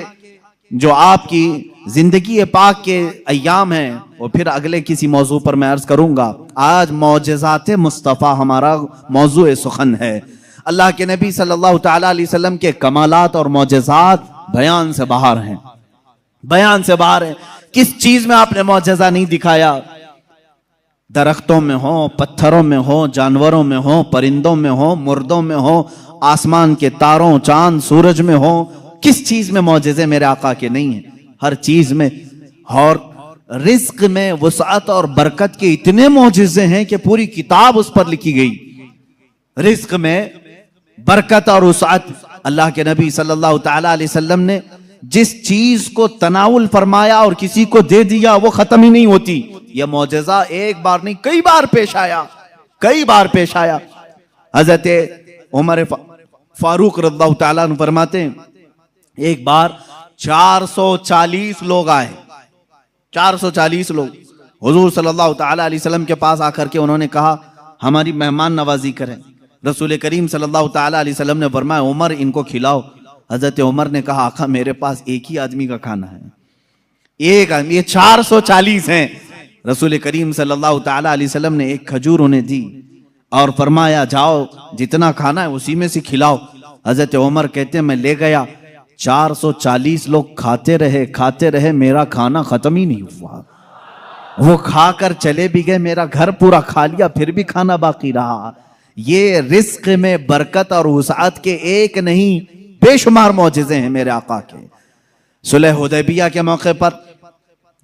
जो आपकी जिंदगी पाक के अय्याम हैं वो फिर अगले किसी मौजू पर मैं अर्ज करूंगा। आज मौजिज़ात मुस्तफ़ा हमारा मौजू सुखन है। अल्लाह के नबी सल्लल्लाहु ताला अलैहि वसल्लम के कमालात और मौजिज़ात बयान से बाहर हैं, बयान से बाहर है। किस चीज में आपने मौजिज़ा नहीं दिखाया? दरख्तों में हो, पत्थरों में हो, जानवरों में हो, परिंदों में हो, मुर्दों में हो, आसमान के तारों, चांद, सूरज में हो, किस चीज में मौजिज़े मेरे आका के नहीं है? हर चीज में। और रिज्क में वसाअत और बरकत के इतने मौजिज़े हैं कि पूरी किताब उस पर लिखी गई। रिज्क में बरकत और वसाअत, अल्लाह के नबी सल्लल्लाहु ताला अलैहि वसल्लम ने जिस चीज को तनाउल फरमाया और किसी को दे दिया वो खत्म ही नहीं होती। यह मौजिज़ा एक बार नहीं कई बार पेश आया, कई बार पेश आया। हजरत उमर फारूक रज़ियल्लाहु ताला अन्हु फरमाते हैं, एक बार 440 लोग आए, 440 लोग हुजूर सल्लल्लाहु ताला अलैहि वसल्लम के पास आकर के उन्होंने कहा हमारी मेहमान नवाजी करें। रसूल करीम सल्लल्लाहु ताला अलैहि वसल्लम ने फरमाया उमर इनको खिलाओ। हजरत उमर ने कहा आका मेरे पास एक ही आदमी का खाना है, एक आदमी, ये 440 हैं। रसूल करीम सल्लल्लाहु ताला अलैहि वसल्लम ने एक खजूर उन्हें दी और फरमाया जाओ जितना खाना है उसी में से खिलाओ। हजरत उमर कहते हैं मैं ले गया, 440 लोग खाते रहे, मेरा खाना खत्म ही नहीं हुआ। वो खाकर चले भी गए, मेरा घर पूरा खा लिया, फिर भी खाना बाकी रहा। ये रिस्क में बरकत और वसाअत के एक नहीं बेशुमार मौजिज़े हैं मेरे आका के। सुलह हुदैबिया के मौके पर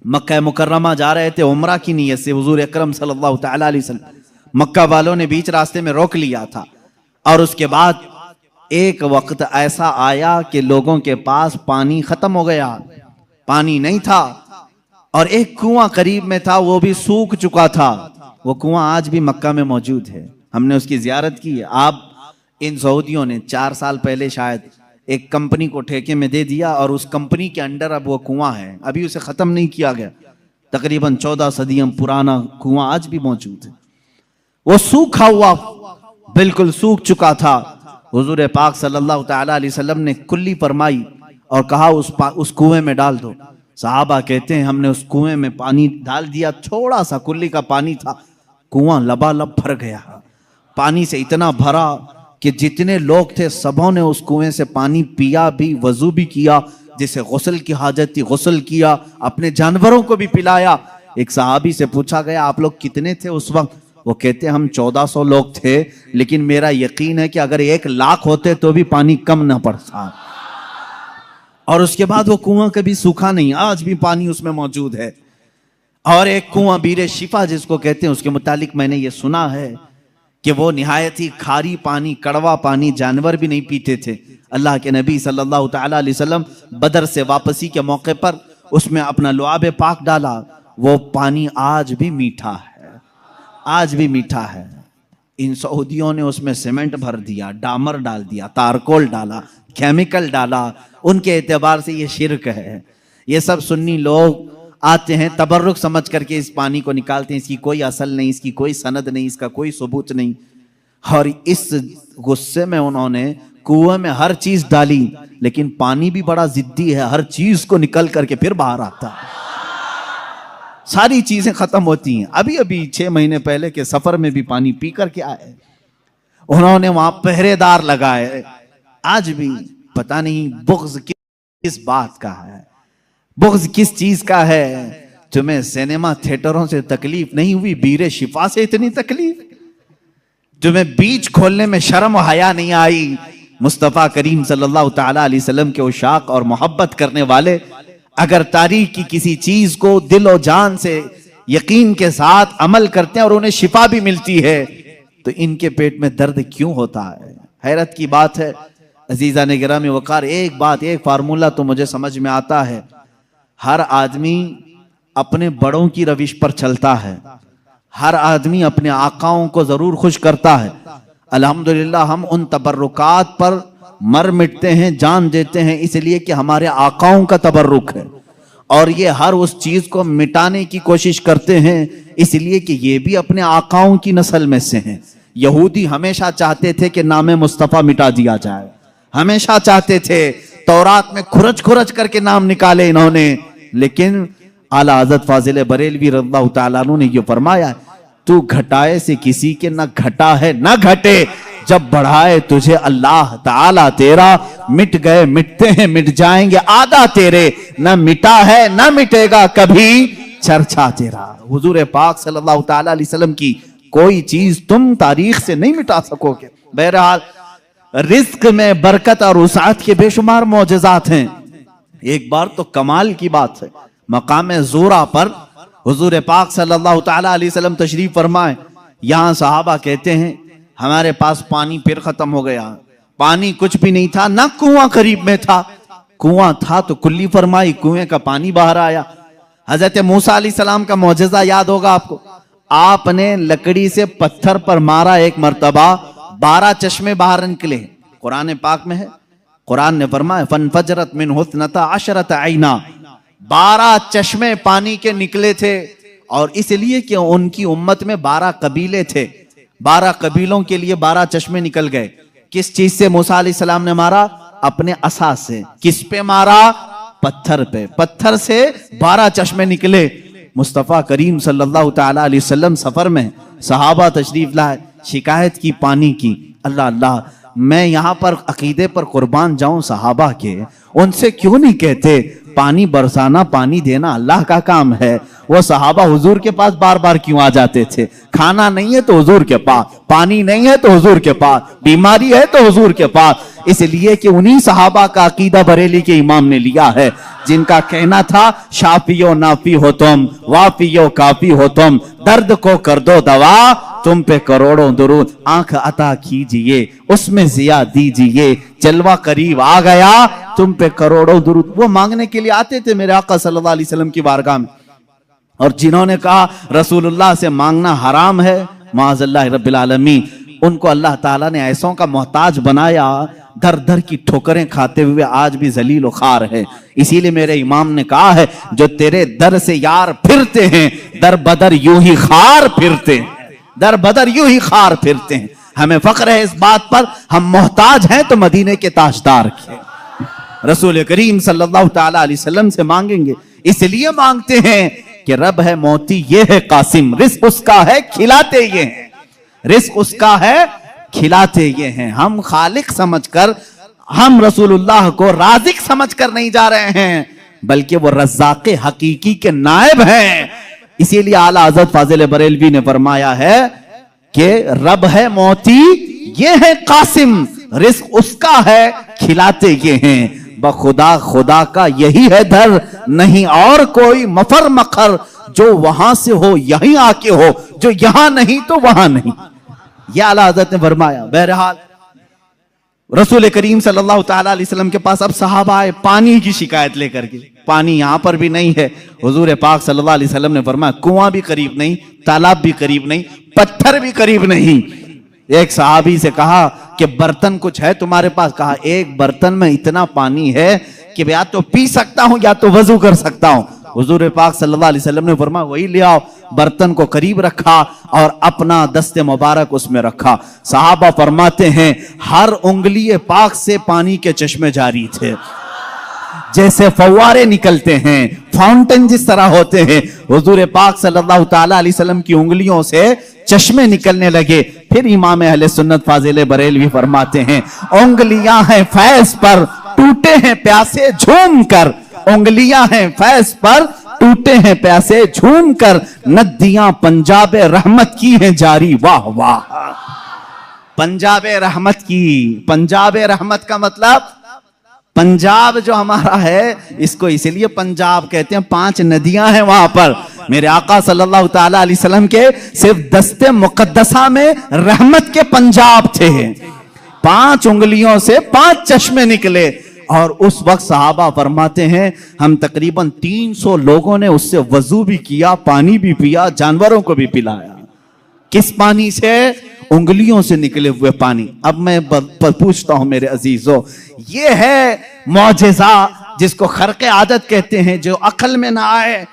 मक्का मुकर्रमा जा रहे थे उम्रा की नीयत से। हुजूर अकरम सल्लल्लाहु ताला अलैहि वसल्लम, मक्का वालों ने बीच रास्ते में रोक लिया था और उसके बाद एक वक्त ऐसा आया कि लोगों के पास पानी खत्म हो गया, पानी नहीं था और एक कुआं करीब में था वो भी सूख चुका था। वो कुआं आज भी मक्का में मौजूद है, हमने उसकी जियारत की है। आप इन सऊदियों ने 4 साल पहले शायद एक कंपनी को ठेके में दे दिया और उस कंपनी के अंडर अब वो कुआं है, अभी उसे खत्म नहीं किया गया। तकरीबन 14 सदियों पुराना कुआं आज भी मौजूद है। वो सूखा हुआ, बिल्कुल सूख चुका था। हुजूर पाक सल्लल्लाहु ताला अलैहि वसल्लम ने कुल्ली फरमाई और कहा उस कुएं में डाल दो। सहाबा कहते हैं हमने उस कुएं में पानी डाल दिया, थोड़ा सा कुल्ली का पानी था, कुआं लबालब भर गया। पानी से इतना भरा कि जितने लोग थे सबों ने उस कुएं से पानी पिया भी, वजू भी किया, जिसे गुस्ल की हाजत थी गुस्ल किया, अपने जानवरों को भी पिलाया। एक सहाबी से पूछा गया आप लोग कितने थे उस वक्त? वो कहते हम 1400 लोग थे, लेकिन मेरा यकीन है कि अगर 1 लाख होते तो भी पानी कम ना पड़ता। और उसके बाद वो कुआं कभी सूखा नहीं, आज भी पानी उसमें मौजूद है। और एक कुआं बीरे शिफा जिसको कहते हैं, उसके मुतालिक मैंने ये सुना है कि वो निहायत ही खारी पानी, कड़वा पानी, जानवर भी नहीं पीते थे। अल्लाह के नबी सल्लल्लाहु ताला अलैहि वसल्लम बदर से वापसी के मौके पर उसमें अपना लुआब पाक डाला, वो पानी आज भी मीठा है, आज भी मीठा है। इन सऊदियों ने उसमें सीमेंट भर दिया, डामर डाल दिया, तारकोल डाला, केमिकल डाला, उनके एतबार से ये शिर्क है। ये सब सुन्नी लोग आते हैं तबर्रुक समझ करके इस पानी को निकालते हैं, इसकी कोई असल नहीं, इसकी कोई सनद नहीं, इसका कोई सबूत नहीं। और इस गुस्से में उन्होंने कुएं में हर चीज डाली, लेकिन पानी भी बड़ा जिद्दी है, हर चीज को निकल करके फिर बाहर आता है, सारी चीजें खत्म होती हैं। अभी अभी 6 महीने पहले के सफर में भी पानी पी करके आए, उन्होंने वहां पहरेदार लगाए। आज भी पता नहीं बुग़्ज़ किस बात का है, बुग़्ज़ किस चीज का है। तुम्हें सिनेमा थिएटरों से तकलीफ नहीं हुई, बीरे शिफा से इतनी तकलीफ? तुम्हें बीच खोलने में शर्म हया नहीं आई? मुस्तफ़ा करीम सल्लल्लाहु ताला अलैहि वसल्लम के उशाक और मोहब्बत करने वाले अगर तारीख की किसी चीज को दिल और जान से यकीन के साथ अमल करते हैं और उन्हें शिफा भी मिलती है, तो इनके पेट में दर्द क्यों होता है? हैरत की बात है। अजीजा ने गिरामी वकार, एक बात, एक फार्मूला तो मुझे समझ में आता है, हर आदमी अपने बड़ों की रविश पर चलता है, हर आदमी अपने आकाओं को जरूर खुश करता है। अल्हम्दुलिल्लाह हम उन तबर्रुकात पर मर मिटते हैं, जान देते हैं, इसलिए कि हमारे आकाओं का तबर्रुक है। और ये हर उस चीज को मिटाने की कोशिश करते हैं, इसलिए कि ये भी अपने आकाओं की नस्ल में से हैं। यहूदी हमेशा चाहते थे कि नाम मुस्तफ़ा मिटा दिया जाए, हमेशा चाहते थे, तौरात में खुरच खुरच करके नाम निकाले इन्होंने। लेकिन आला हज़रत फाजिल बरेलवी रज़ियल्लाहु ताला अन्हु ने ये फरमाया, तू घटाए से किसी के न घटा है न घटे, जब बढ़ाए तुझे अल्लाह ताला तेरा, मिट गए मिटते हैं मिट जाएंगे आदा तेरे, न मिटा है न मिटेगा कभी चर्चा तेरा। हुजूर पाक सल्लल्लाहु ताला अलैहि वसल्लम की कोई चीज तुम तारीख से नहीं मिटा सकोगे। बहरहाल रिज्क में बरकत और उसात के बेशुमार मौजज़ात हैं। एक बार तो कमाल की बात है, मकाम ज़ोरा पर हुजूर पाक सल्लल्लाहु ताला अलैहि वसल्लम तशरीफ फरमाए। यहां सहाबा कहते हैं हमारे पास पानी फिर खत्म हो गया, पानी कुछ भी नहीं था, ना कुआं करीब में था, कुआं था तो कुल्ली फरमाई, कुएं का पानी बाहर आया। हजरत मूसा अलैहिस्सलाम का मौजज़ा याद होगा आपको, आपने लकड़ी से पत्थर पर मारा एक मर्तबा, 12 चश्मे बाहर निकले। कुरान पाक में है, कुरान ने फरमाया फनफजरत मिन हुस्नता अशरत आइना, 12 चश्मे पानी के निकले थे। और इसलिए कि उनकी उम्मत में 12 कबीले थे, 12 कबीलों के लिए 12 चश्मे निकल गए। किस चीज से मूसा अलैहिस्सलाम ने मारा? अपने असा से। किस पे मारा? पत्थर पे। पत्थर से 12 चश्मे निकले। मुस्तफ़ा करीम सल्लल्लाहु ताला अलैहि वसल्लम सफर में, सहाबा तशरीफ लाए, शिकायत की पानी की। अल्लाह अल्लाह, मैं यहां पर अकीदे पर कुर्बान जाऊं सहाबा के, उनसे क्यों नहीं कहते पानी बरसाना पानी देना अल्लाह का काम है। वो सहाबा हुजूर के पास बार बार क्यों आ जाते थे? खाना नहीं है तो हुजूर के पास, पानी नहीं है तो हुजूर के पास, बीमारी है तो हुजूर के पास। इसलिए कि उन्हीं सहाबा का अकीदा बरेली के इमाम ने लिया है, जिनका कहना था शाफियो नाफी हो तुम, वाफियो काफी हो तुम, दर्द को कर दो दवा, तुम पे करोड़ों दुरूद, आंख अता कीजिए उसमें जिया दीजिए, जलवा करीब आ गया तुम पे करोड़ों दुरूद। वो मांगने के लिए आते थे मेरे आका सल्लल्लाहु अलैहि वसल्लम की बारगाह में, और जिन्होंने कहा रसूलुल्लाह से मांगना हराम है, माअज़ल्लाह रब्बिल आलमीन, उनको अल्लाह ताला ने ऐसों का मोहताज बनाया, दर दर की ठोकरें खाते हुए आज भी जलील खार है। इसीलिए मेरे इमाम ने कहा है, जो तेरे दर से यार फिरते हैं, दर बदर यूं ही खार फिरते हैं, दर बदर यूं ही खार फिरते हैं। हमें फख्र है इस बात पर, हम मोहताज हैं तो मदीने के ताजदार के रसूल करीम सल्लल्लाहु ताला अलैहि वसल्लम से मांगेंगे। इसलिए मांगते हैं कि रब है मोती ये है कासिम, रिस्क उसका है खिलाते ये हैं, रिस्क उसका है खिलाते ये हैं। हम खालिक समझकर, हम रसूलुल्लाह को राज़िक समझकर नहीं जा रहे हैं, बल्कि वो रज़्ज़ाक़ हकीकी के नायब हैं। इसीलिए आला हज़रत फाजिल बरेलवी ने फरमाया है कि रब है मोती ये है कासिम, रिस्क उसका है खिलाते ये हैं। बखुदा खुदा का यही है दर, नहीं और कोई मफर मखर, जो वहां से हो यहीं आके हो, जो यहां नहीं तो वहां नहीं। यह आला हज़रत ने फरमाया। बहरहाल रसूल करीम सल्लल्लाहु ताला अलैहि वसल्लम के पास अब सहाबा आए पानी की शिकायत लेकर के, पानी यहां पर भी नहीं है। हुजूर पाक सल्लल्लाहु अलैहि वसल्लम ने फरमाया कुआं भी करीब नहीं, तालाब भी करीब नहीं, पत्थर भी करीब नहीं। एक सहाबी से कहा कि बर्तन कुछ है तुम्हारे पास? कहा एक बर्तन में इतना पानी है कि या तो पी सकता हूं या तो वजू कर सकता हूं। हुजूर पाक सल्लल्लाहु अलैहि वसल्लम ने फरमाया वही ले आओ। बर्तन को करीब रखा और अपना दस्ते मुबारक उसमें रखा। सहाबा फरमाते हैं हर उंगली पाक से पानी के चश्मे जारी थे, जैसे फव्वारे निकलते हैं, फाउंटेन जिस तरह होते हैं। हुजूर पाक सल्लल्लाहु ताला अलैहि वसल्लम की उंगलियों से चश्मे निकलने लगे। फिर इमाम अहले सुन्नत फाजिल बरेलवी फरमाते हैं उंगलियां हैं फैज पर, टूटे हैं प्यासे झूम कर, उंगलियां हैं फैज पर, टूटे हैं प्यासे झूम कर, नदियां पंजाब रहमत की हैं जारी। वाह वाह, पंजाब रहमत की। पंजाब रहमत का मतलब पंजाब जो हमारा है इसको इसलिए पंजाब कहते हैं, 5 नदियां हैं वहां पर। मेरे आका सल्लल्लाहु ताला अलैहि वसल्लम के सिर्फ दस्ते मुकद्दसा में रहमत के पंजाब थे। 5 उंगलियों से 5 चश्मे निकले और उस वक्त सहाबा फरमाते हैं हम तकरीबन 300 लोगों ने उससे वजू भी किया, पानी भी पिया, जानवरों को भी पिलाया। किस पानी से? उंगलियों से निकले हुए पानी। अब मैं पूछता हूं मेरे अजीजों, ये है मौजेजा जिसको खर्क़े आदत कहते हैं, जो अकल में ना आए,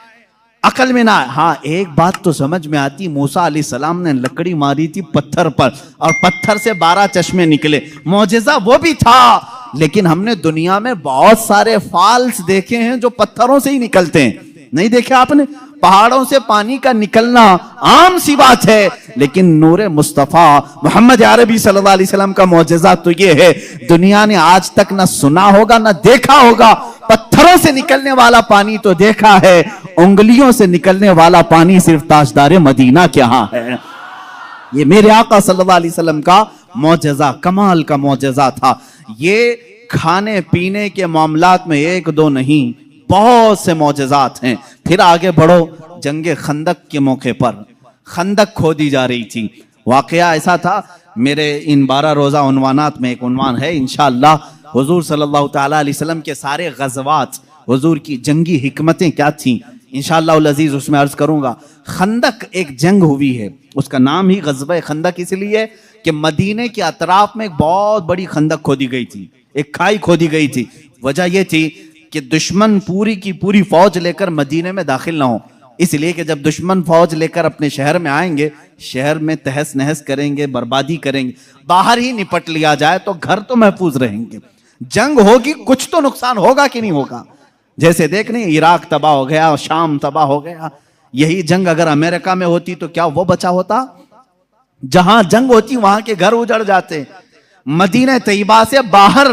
अकल में ना आए। हाँ, एक बात तो समझ में आती, मूसा अलैहिस्सलाम ने लकड़ी मारी थी पत्थर पर और पत्थर से 12 चश्मे निकले, मौजेजा वो भी था। लेकिन हमने दुनिया में बहुत सारे फॉल्स देखे हैं जो पत्थरों से ही निकलते हैं, नहीं देखे आपने? पहाड़ों से पानी का निकलना आम सी बात है, लेकिन नूरे मुस्तफा मोहम्मद अरबी सल्लल्लाहु अलैहि वसल्लम का मौजज़ा तो ये है, दुनिया ने आज तक ना सुना होगा ना देखा होगा। पत्थरों से निकलने वाला पानी तो देखा है, उंगलियों से निकलने वाला पानी सिर्फ ताजदारे मदीना के यहां है। ये मेरे आका सल्लल्लाहु अलैहि वसल्लम का मौजज़ा, कमाल का मौजज़ा था। ये खाने पीने के मामलात में एक दो नहीं, बहुत से मौजज़ात हैं। फिर आगे बढ़ो, जंगे खंदक के मौके पर खंदक खोदी जा रही थी। वाकया ऐसा था, मेरे इन 12 रोज़ा उन्वानात में एक उन्वान है इंशाअल्लाह, हुजूर सल्लल्लाहु ताला अलैहि वसल्लम के सारे गज़वात, हुजूर की जंगी हिकमतें क्या थीं, इंशाअल्लाह उल अज़ीज़ उसमें अर्ज करूंगा। खंदक एक जंग हुई है, उसका नाम ही ग़ज़वा खंदक इसलिए कि मदीने के अतराफ में एक बहुत बड़ी खंदक खोदी गई थी, एक खाई खोदी गई थी। वजह यह थी कि दुश्मन पूरी की पूरी फौज लेकर मदीने में दाखिल ना हो, इसलिए कि जब दुश्मन फौज लेकर अपने शहर में आएंगे, शहर में तहस नहस करेंगे, बर्बादी करेंगे। बाहर ही निपट लिया जाए तो घर तो महफूज रहेंगे। जंग होगी, कुछ तो नुकसान होगा कि नहीं होगा। जैसे देखने इराक तबाह हो गया, शाम तबाह हो गया। यही जंग अगर अमेरिका में होती तो क्या वो बचा होता? जहां जंग होती वहां के घर उजड़ जाते। मदीना तैयबा से बाहर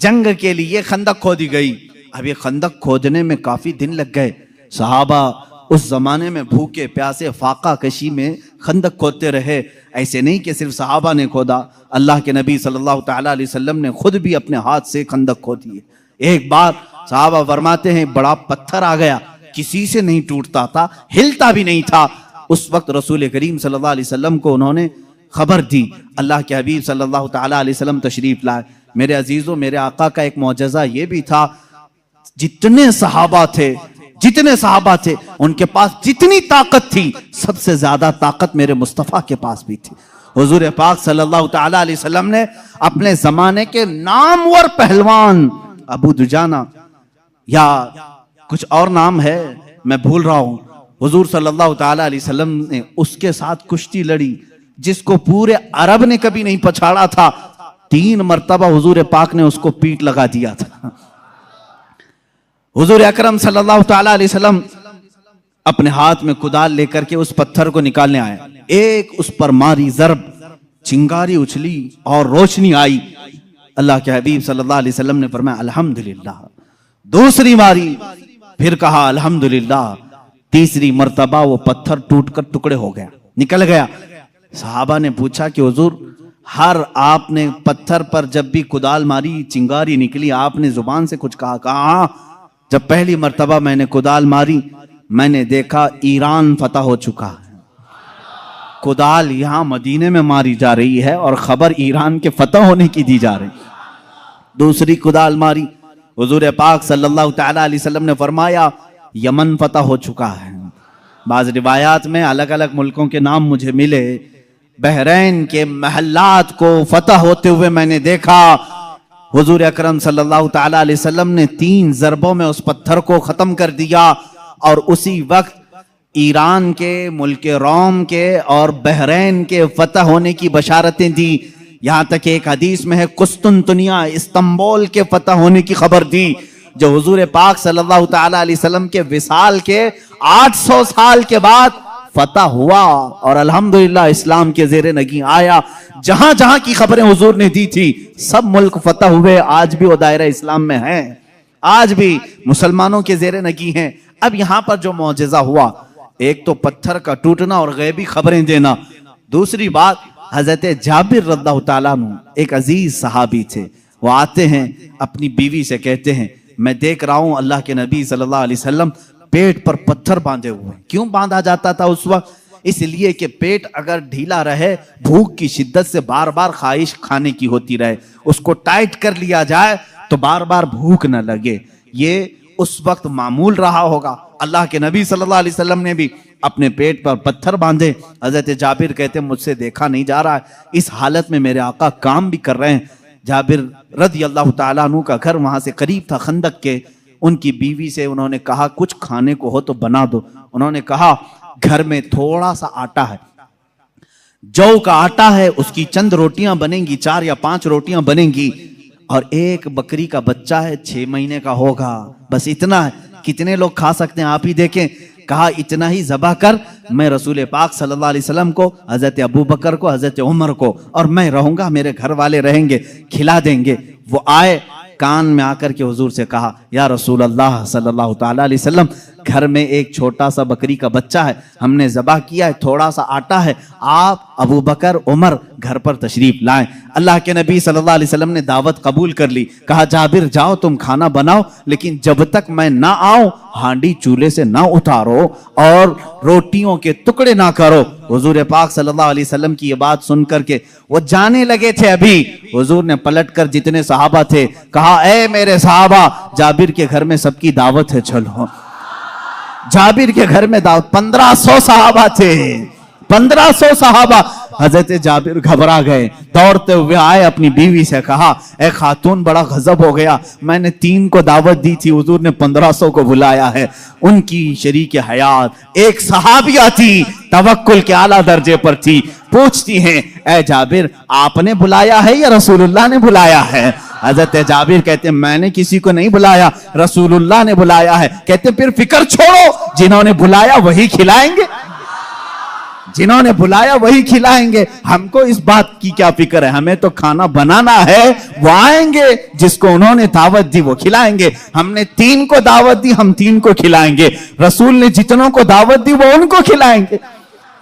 जंग के लिए खंदक खोदी गई। अब ये खंदक खोदने में काफी दिन लग गए। सहाबा उस जमाने में भूखे प्यासे फाका कशी में खंदक खोदते रहे। ऐसे नहीं कि सिर्फ सहाबा ने खोदा, अल्लाह के नबी सल्लल्लाहु ताला अलैहि वसल्लम ने खुद भी अपने हाथ से खंदक खोदी है। एक बार सहाबा फरमाते हैं, बड़ा पत्थर आ गया, किसी से नहीं टूटता था, हिलता भी नहीं था। उस वक्त रसूल करीम सल्लल्लाहु अलैहि वसल्लम को उन्होंने खबर दी। अल्लाह के हबीब सल्लल्लाहु ताला अलैहि वसल्लम तशरीफ लाए। मेरे अजीजों, मेरे आका का एक मौजज़ा ये भी था, जितने सहाबा थे उनके पास जितनी ताकत थी, सबसे ज्यादा ताकत मेरे मुस्तफा के पास भी थी। हुजूर पाक सल्लल्लाहु ताला अलैहि वसल्लम ने अपने जमाने के नामवर पहलवान अबू दुजाना या कुछ और नाम है मैं भूल रहा हूं, हुजूर सल्लल्लाहु ताला अलैहि वसल्लम ने उसके साथ कुश्ती लड़ी, जिसको पूरे अरब ने कभी नहीं पछाड़ा था। 3 मरतबा हुजूर पाक ने उसको पीठ लगा दिया था। हुजूर अकरम सल्लल्लाहु ताला अलैहि वसल्लम अपने हाथ में कुदाल लेकर के उस पत्थर को निकालने आए। एक उस पर मारी जरब, चिंगारी उछली और रोशनी आई। अल्लाह के हबीब सल्लल्लाहु अलैहि वसल्लम ने फरमाया अल्हम्दुलिल्लाह। दूसरी मारी, फिर कहा अल्हम्दुलिल्लाह। तीसरी मर्तबा वो पत्थर टूटकर टुकड़े हो गया, निकल गया। सहाबा ने पूछा कि हुजूर, हर आपने पत्थर पर जब भी कुदाल मारी चिंगारी निकली, आपने जुबान से कुछ कहा? कहा जब पहली मर्तबा मैंने कुदाल मारी, मैंने देखा ईरान फतह हो चुका है। कुदाल यहां मदीने में मारी जा रही है और खबर ईरान के फतह होने की दी जा रही। दूसरी कुदाल मारी, हुजूर पाक सल्लल्लाहु ताला अलैहि वसल्लम ने फरमाया यमन फतह हो चुका है। बाज रिवायात में अलग अलग मुल्कों के नाम मुझे मिले। बहरैन के महल्लात को फतह होते हुए मैंने देखा। हुजूर अकरम सल्लल्लाहु ताला अलैहि वसल्लम ने 3 ज़रबों में उस पत्थर को खत्म कर दिया और उसी वक्त ईरान के, मुल्क रोम के और बहरैन के फतह होने की बशारतें दी। यहां तक एक हदीस में है कुस्तुनतुनिया, इस्तांबुल के फतह होने की खबर दी, जो हुजूर पाक सल्लल्लाहु ताला अलैहि वसल्लम के विसाल के 800 साल के बाद फतह हुआ और अल्हम्दुलिल्लाह इस्लाम के ज़ेरे नगी आया। जहां जहां की खबरें हुजूर ने दी थी, सब मुल्क फतह हुए। आज भी वो दायरा इस्लाम में है, आज भी मुसलमानों के ज़ेरे नगी हैं। अब यहां पर जो मौजज़ा हुआ, एक तो पत्थर का टूटना और गैबी खबरें देना, दूसरी बात हजरत जाबिर रज़ियल्लाहु ताला अन्हु एक अजीज सहाबी थे। वो आते हैं अपनी बीवी से कहते हैं, मैं देख रहा हूं अल्लाह के नबी सल्लल्लाहु अलैहि वसल्लम पेट पर पत्थर बांधे हुए। क्यों बांधा जाता था उस वक्त? इसलिए कि पेट अगर ढीला रहे, भूख की शिद्दत से बार बार ख्वाहिश खाने की होती रहे, उसको टाइट कर लिया जाए तो बार बार भूख न लगे। ये उस वक्त मामूल रहा होगा। अल्लाह के नबी सल्लल्लाहु अलैहि वसल्लम ने भी अपने पेट पर पत्थर बांधे। हजरत जाबिर कहते मुझसे देखा नहीं जा रहा है, इस हालत में मेरे आका काम भी कर रहे हैं। जाबिर रज़ी अल्लाह ताला अन्हु का घर वहां से करीब था, खंदक के। उनकी बीवी से उन्होंने कहा कुछ खाने को हो तो बना दो। उन्होंने कहा घर में थोड़ा सा आटा है, जौ का आटा है, उसकी चंद रोटियां बनेंगी, 4 या 5 रोटियां बनेंगी, और एक बकरी का बच्चा है, 6 महीने का होगा, बस इतना है। कितने लोग खा सकते हैं आप ही देखें। कहा इतना ही ज़बह कर, मैं रसूल पाक सल्लल्लाहु अलैहि वसल्लम को, हजरत अबू बकर को, हजरत उमर को, और मैं रहूंगा, मेरे घर वाले रहेंगे, खिला देंगे। वो आए, कान में आकर के हुजूर से कहा या रसूल अल्लाह सल्लल्लाहु ताला अलैहि वसल्लम, घर में एक छोटा सा बकरी का बच्चा है, हमने ज़बह किया है, थोड़ा सा आटा है, आप अबू बकर उमर घर पर तशरीफ लाएं। अल्लाह के नबी सल्लल्लाहु अलैहि वसल्लम ने दावत कबूल कर ली। कहा जाबिर जाओ तुम खाना बनाओ, लेकिन जब तक मैं ना आऊं हांडी चूल्हे से ना उतारो और रोटियों के टुकड़े ना करो। हुजूर पाक सल्लल्लाहु अलैहि वसल्लम की ये बात सुन करके वो जाने लगे थे। अभी हुजूर ने पलटकर जितने सहाबा थे कहा, ए मेरे सहाबा, जाबिर के घर में सबकी दावत है, चलो। जाबिर के घर में दावत, 1500 सहाबा थे, 1500 सहाबा। हजरत जाबिर घबरा गए, दौड़ते हुए आए, अपनी बीवी से कहा, ए खातून बड़ा गजब हो गया, मैंने 3 को दावत दी थी, हुजूर ने 1500 को बुलाया है। उनकी शरीक हयात एक सहाबिया थी, तवक्कुल के आला दर्जे पर थी। पूछती हैं, ए जाबिर आपने बुलाया है या रसूलुल्लाह ने बुलाया है? हजरत जाबिर कहते मैंने किसी को नहीं बुलाया, रसूलुल्लाह ने बुलाया है। कहते फिर फिक्र छोड़ो, जिन्होंने बुलाया वही खिलाएंगे, जिन्होंने बुलाया वही खिलाएंगे। हमको इस बात की क्या फिक्र है, हमें तो खाना बनाना है, वो आएंगे, जिसको उन्होंने दावत दी वो खिलाएंगे। हमने 3 को दावत दी, हम 3 को खिलाएंगे, रसूल ने जितनों को दावत दी वो उनको खिलाएंगे।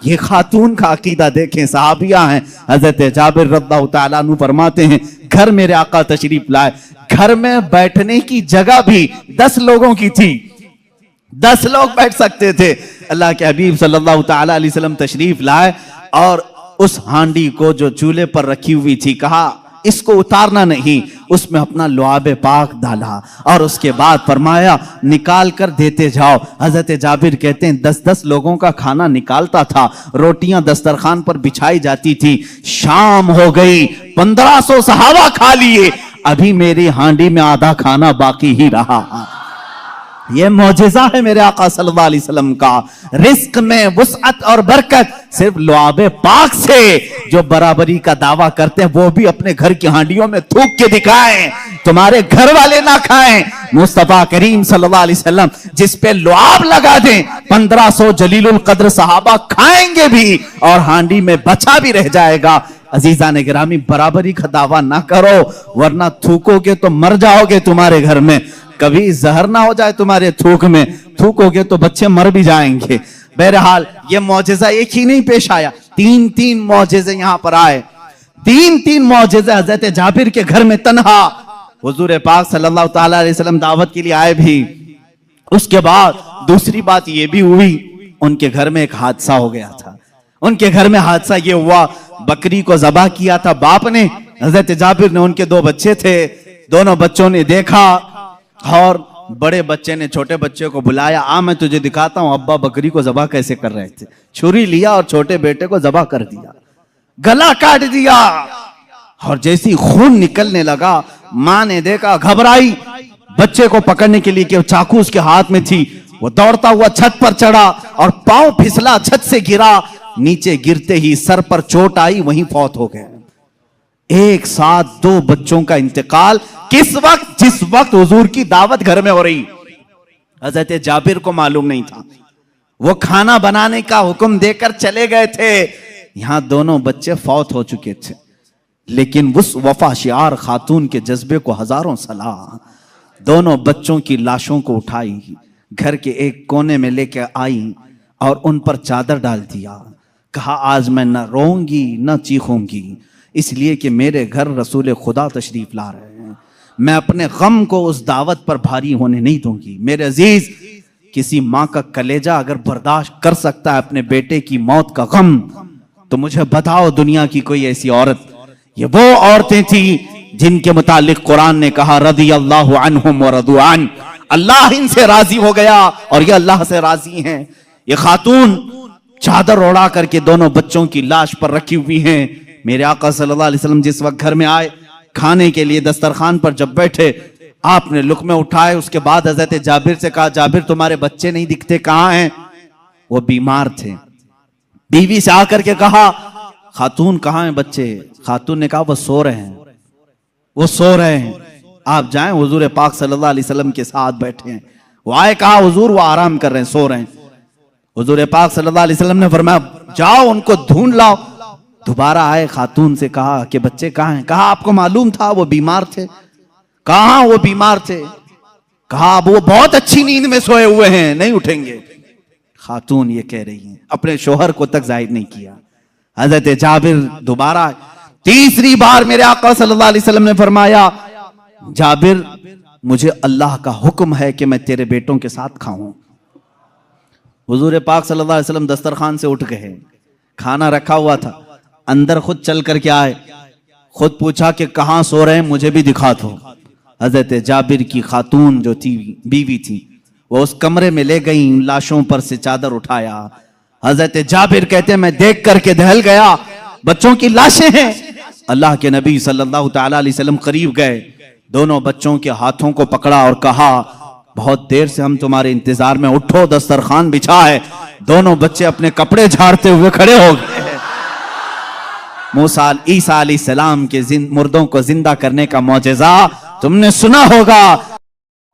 ये खातून का अकीदा देखें, सहाबिया हैं। हजरत जाबिर रज़ियल्लाहु ताला अन्हु फरमाते हैं, घर मेरे आका तशरीफ लाए, घर में बैठने की जगह भी 10 लोगों की थी, 10 लोग बैठ सकते थे। अल्लाह के हबीब सल्लल्लाहु ताला अलैहि वसल्लम तशरीफ लाए और उस हांडी को जो चूल्हे पर रखी हुई थी, कहा इसको उतारना नहीं, उसमें अपना लुआब पाक डाला और उसके बाद फरमाया निकाल कर देते जाओ। हजरत जाबिर कहते हैं 10-10 लोगों का खाना निकालता था, रोटियां दस्तरखान पर बिछाई जाती थी। शाम हो गई, 1500 सहाबा खा लिए, अभी मेरी हांडी में आधा खाना बाकी ही रहा। ये मौजिज़ा है मेरे आका सल्लल्लाहु अलैहि वसल्लम का। रिस्क में वुसअत और बरकत सिर्फ लुआबे पाक से। जो बराबरी का दावा करते हैं वो भी अपने घर की हांडियों में थूक के दिखाएं, तुम्हारे घर वाले ना खाएं। मुस्तफा करीम सल्लल्लाहु अलैहि वसल्लम जिस पे लुआब लगा दें, 1500 जलीलुल कद्र सहाबा खाएंगे भी और हांडी में बचा भी रह जाएगा। अजीजान गिरामी, बराबरी का दावा ना करो, वरना थूकोगे तो मर जाओगे तुम्हारे घर में। कभी जहर ना हो जाए तुम्हारे थूक में, थूकोगे तो बच्चे मर भी जाएंगे। बहरहाल ये मौजिज़ा एक ही नहीं पेश आया, 3-3 मौजिज़े यहां पर आए। 3-3 मौजिज़े हजरत जाबिर के घर में तन्हा। हुजूर पाक सल्लल्लाहु ताला अलैहि वसल्लम दावत के लिए आए भी। उसके बाद दूसरी बात ये भी हुई, उनके घर में एक हादसा हो गया था। उनके घर में हादसा ये हुआ, बकरी को ज़बह किया था बाप ने, हजरत जाबिर ने, उनके 2 बच्चे थे, दोनों बच्चों ने देखा और बड़े बच्चे ने छोटे बच्चे को बुलाया, आ मैं तुझे दिखाता हूं अब्बा बकरी को ज़बह कैसे कर रहे थे। छुरी लिया और छोटे बेटे को ज़बह कर दिया, गला काट दिया। और जैसी खून निकलने लगा, मां ने देखा, घबराई, बच्चे को पकड़ने के लिए कि चाकू उसके हाथ में थी, वो दौड़ता हुआ छत पर चढ़ा और पांव फिसला, छत से गिरा। नीचे गिरते ही सर पर चोट आई, वहीं फौत हो गए। एक साथ 2 बच्चों का इंतकाल किस वक्त, जिस वक्त हुजूर की दावत घर में हो रही। हजरत जाबिर को मालूम नहीं था, वो खाना बनाने का हुक्म देकर चले गए थे, यहां दोनों बच्चे फौत हो चुके थे। लेकिन उस वफाशियार खातून के जज्बे को हजारों सलाह। दोनों बच्चों की लाशों को उठाई, घर के एक कोने में लेकर आई और उन पर चादर डाल दिया। कहा आज मैं न रोऊंगी न चीखूंगी, इसलिए कि मेरे घर रसूल खुदा तशरीफ ला रहे हैं। मैं अपने गम को उस दावत पर भारी होने नहीं दूंगी। मेरे अजीज, किसी माँ का कलेजा अगर बर्दाश्त कर सकता है अपने बेटे की मौत का गम, तो मुझे बताओ दुनिया की कोई ऐसी औरत। ये वो औरतें थी जिनके मुतालिक कुरान ने कहा रदी अल्लाहु अन्हुम व रदू अन, अल्लाह इनसे राजी हो गया और ये अल्लाह से राजी हैं। ये खातून चादर ओढ़ा करके दोनों बच्चों की लाश पर रखी हुई हैं। मेरे आका सल्लल्लाहु अलैहि वसल्लम जिस वक्त घर में आए, खाने के लिए दस्तरखान पर जब बैठे, आपने लुक़मे उठाए, उसके बाद हजरत जाबिर से कहा, जाबिर तुम्हारे बच्चे नहीं दिखते, कहाँ हैं? वो बीमार थे। बीवी से आकर के कहा, खातून कहाँ हैं बच्चे? खातून ने कहा वो सो रहे हैं, वो सो रहे हैं, आप जाएं। हुजूर पाक सल्लल्लाहु अलैहि वसल्लम के साथ बैठे हैं। वो आए, कहा हुजूर वो आराम कर रहे हैं, सो रहे हैं। हुजूर पाक सल्लल्लाहु अलैहि वसल्लम ने फरमाया जाओ उनको ढूंढ लाओ। दोबारा आए, खातून से कहा कि बच्चे कहाँ हैं? कहा आपको मालूम था वो बीमार थे। कहाँ वो बीमार थे? कहा अब वो बहुत अच्छी नींद में सोए हुए हैं, नहीं उठेंगे। खातून ये कह रही हैं, अपने शोहर को तक जाहिर नहीं किया। हजरत जाबिर दोबारा, तीसरी बार मेरे आका सल्लल्लाहु अलैहि वसल्लम ने फरमाया, जाबिर मुझे अल्लाह का हुक्म है कि मैं तेरे बेटों के साथ खाऊं। हुजूर पाक सल्लल्लाहु अलैहि वसल्लम दस्तरखान से उठ गए, खाना रखा हुआ था, अंदर खुद चल करके आए, खुद पूछा कि कहाँ सो रहे हैं, मुझे भी दिखा दो। हजरत जाबिर की खातून जो थी, बीवी थी, वो उस कमरे में ले गई, लाशों पर से चादर उठाया। हजरत जाबिर कहते हैं मैं देख करके दहल गया, बच्चों की लाशें हैं। अल्लाह के नबी सल्लल्लाहु ताला अलैहि वसल्लम करीब गए, दोनों बच्चों के हाथों को पकड़ा और कहा बहुत देर से हम तुम्हारे इंतजार में, उठो दस्तरखान बिछा है। दोनों बच्चे अपने कपड़े झाड़ते हुए खड़े हो गए। मूसा ईसा अलैहिस्सलाम के मुर्दों को जिंदा करने का मौजज़ा तुमने सुना होगा।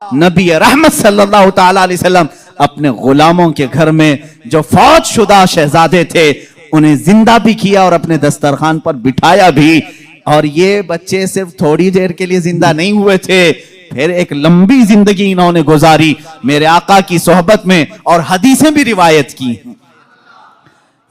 नबी रहमत सल्लल्लाहु ताला अलैहि वसल्लम अपने गुलामों के घर में जो फौज शुदा शहजादे थे उन्हें जिंदा भी किया और अपने दस्तरखान पर बिठाया भी। और ये बच्चे सिर्फ थोड़ी देर के लिए जिंदा नहीं हुए थे, फिर एक लंबी जिंदगी इन्होंने गुजारी मेरे आका की सोहबत में, और हदीसें भी रिवायत की।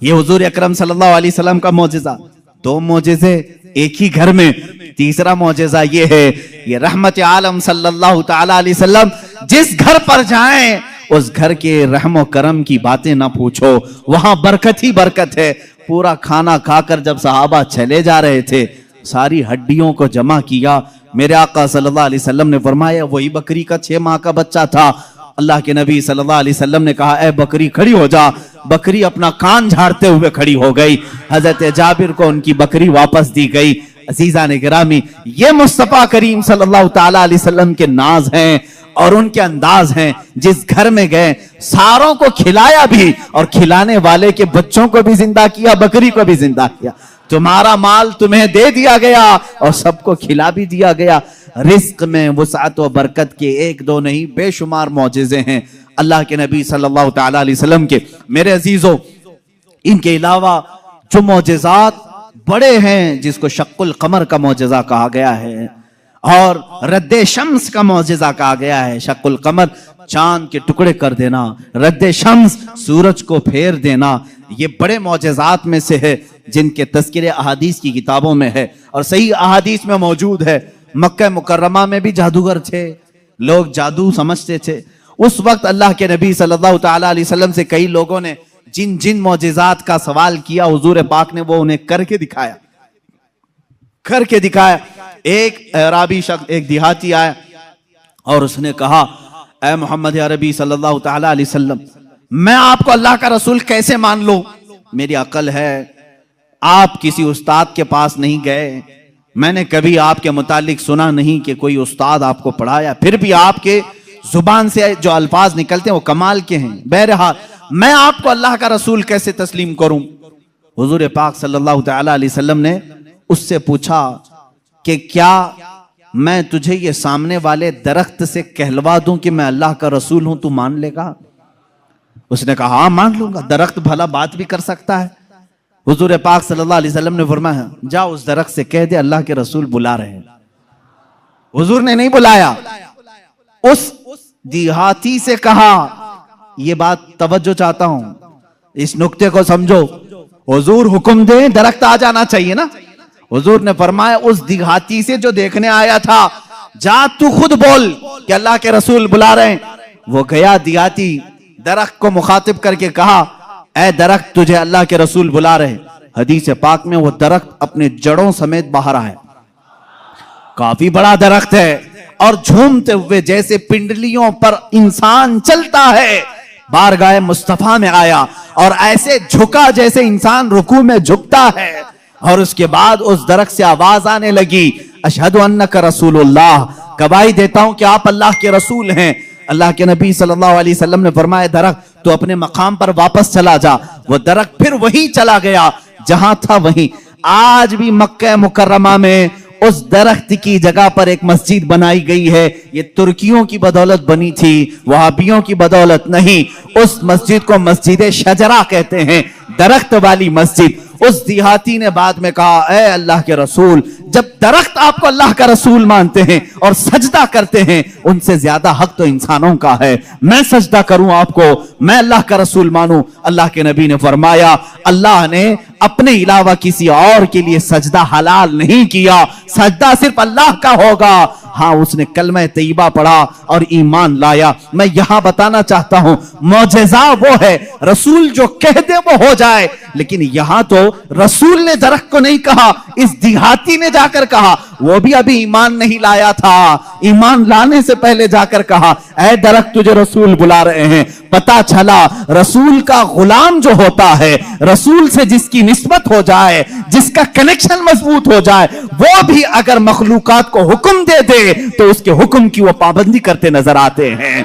ये हुजूर अकरम सल्लल्लाहु अलैहि वसल्लम का मौजज़ा। दो मौजज़े एक ही घर में। तीसरा मौजज़ा ये है, ये रहमत आलम सल्लल्लाहु ताला अलैहि वसल्लम जिस घर पर जाएं उस घर के रहमो करम की बातें ना पूछो, वहां बरकत ही बरकत है। पूरा खाना खाकर जब सहाबा चले जा रहे थे, सारी हड्डियों को जमा किया। मेरे आका सल्लल्लाहु अलैहि वसल्लम ने फरमाया वही बकरी का 6 माह का बच्चा था। अल्लाह के नबी सल्लल्लाहु अलैहि वसल्लम ने कहा ए बकरी खड़ी हो जा। बकरी अपना कान झाड़ते हुए खड़ी हो गई। हजरत जाबिर को उनकी बकरी वापस दी गई। अजीजा ने गिरामी, ये मुस्तफा करीम सल्लल्लाहु ताला अलैहि वसल्लम के नाज हैं और उनके अंदाज हैं। जिस घर में गए सारों को खिलाया भी और खिलाने वाले के बच्चों को भी जिंदा किया, बकरी को भी जिंदा किया। तुम्हारा माल तुम्हें दे दिया गया और सबको खिला भी दिया गया। रिस्क में वुसअत व बरकत के एक दो नहीं बेशुमार मौजज़े हैं अल्लाह के नबी सल्लल्लाहु ताला अलैहि वसल्लम के। मेरे अजीजों, इनके अलावा जो मौजज़ात बड़े हैं, जिसको शक्कुल कमर का मौजज़ा कहा गया है और रद्दे शम्स का मौजज़ा कहा गया है। शक्कुल कमर चांद के टुकड़े कर देना, रद्दे शम्स सूरज को फेर देना, ये बड़े मौजज़ात में से है जिनके तज़किरे अहादीस की किताबों में है और सही अहादीस में मौजूद है। मक्का मुकर्रमा में भी जादूगर थे, लोग जादू समझते थे। उस वक्त अल्लाह के नबी सल्लल्लाहु ताला अलैहि वसल्लम से कई लोगों ने जिन जिन मौजज़ात का सवाल किया, हुजूर पाक ने वो उन्हें करके दिखाया, करके दिखाया। एक अराबी शख्स, एक देहाती आया और उसने कहा ऐ मोहम्मद अरबी सल्लल्लाहु ताला अलैहि वसल्लम, मैं आपको अल्लाह का रसूल कैसे मान लूं? मेरी अकल है, आप किसी उस्ताद के पास नहीं गए, मैंने कभी आपके मुतालिक सुना नहीं कि कोई उस्ताद आपको पढ़ाया, फिर भी आपके जुबान से जो अल्फाज निकलते हैं वो कमाल के हैं। बहरहाल मैं आपको अल्लाह का रसूल कैसे तस्लीम करूं? हुजूर पाक सल्लल्लाहु ताला अलैहि वसल्लम ने उससे पूछा कि क्या मैं तुझे ये सामने वाले दरख्त से कहलवा दूं कि मैं अल्लाह का रसूल हूं, तू मान लेगा? उसने कहा हाँ मान लूंगा, दरख्त भला बात भी कर सकता है। हुजूर पाक सल्लल्लाहु अलैहि वसल्लम ने फरमाया जा उस दरख्त से कह दे अल्लाह के रसूल बुला रहे हैं। हुजूर ने नहीं बुलाया, उस देहाती से कहा, ये बात तवज्जो चाहता हूं, इस नुक्ते को समझो। हुजूर हुक्म दे दरख्त आ जाना चाहिए ना। हुजूर ने फरमाया उस देहाती से जो देखने आया था, जा तू खुद बोल कि अल्लाह के रसूल बुला रहे हैं। वो गया देहाती, दरख्त को मुखातिब करके कहा, ऐ दरख्त तुझे अल्लाह के रसूल बुला रहे। हदीस पाक में वो दरख्त अपने जड़ों समेत बाहर आया, काफी बड़ा दरख्त है, और झूमते हुए जैसे पिंडलियों पर इंसान चलता है बारगाह मुस्तफा में आया, और ऐसे झुका जैसे इंसान रुकू में झुकता है। और उसके बाद उस दरख्त से आवाज आने लगी, अशहदु अन्नका रसूलुल्लाह, गवाही देता हूं कि आप अल्लाह के रसूल हैं। अल्लाह के नबी सल्लल्लाहु अलैहि वसल्लम ने फरमाया, दरख्त तो अपने मकाम पर वापस चला जा। वो दरख्त फिर वही चला गया जहां था वहीं। आज भी मक्का मुकर्रमा में उस दरख्त की जगह पर एक मस्जिद बनाई गई है। ये तुर्कियों की बदौलत बनी थी, वहाबियों की बदौलत नहीं। उस मस्जिद को मस्जिद शजरा कहते हैं, दरख्त वाली मस्जिद। उस देहाती ने बाद में कहा, ऐ अल्लाह के रसूल, जब दरख्त आपको अल्लाह का रसूल मानते हैं और सजदा करते हैं, उनसे ज्यादा हक तो इंसानों का है। मैं सजदा करूं आपको, मैं अल्लाह का रसूल मानूं। अल्लाह के नबी ने फरमाया, अल्लाह ने अपने अलावा किसी और के लिए सजदा हलाल नहीं किया, सजदा सिर्फ अल्लाह का होगा। हाँ, उसने कलमा तैयबा पढ़ा और ईमान लाया। मैं यहां बताना चाहता हूं, मौजज़ा वो है, रसूल जो कह दे वो हो जाए। लेकिन यहां तो रसूल ने दरख्त को नहीं कहा, इस देहाती ने जाकर कहा, वो भी अभी ईमान नहीं लाया था, ईमान लाने से पहले जाकर कहा, ऐ दरख्त तुझे रसूल बुला रहे हैं। पता चला रसूल का गुलाम जो होता है, रसूल से जिसकी निस्बत हो जाए, जिसका कनेक्शन मजबूत हो जाए, वो भी अगर मखलूकात को हुक्म दे दे तो उसके हुक्म की वो पाबंदी करते नजर आते हैं।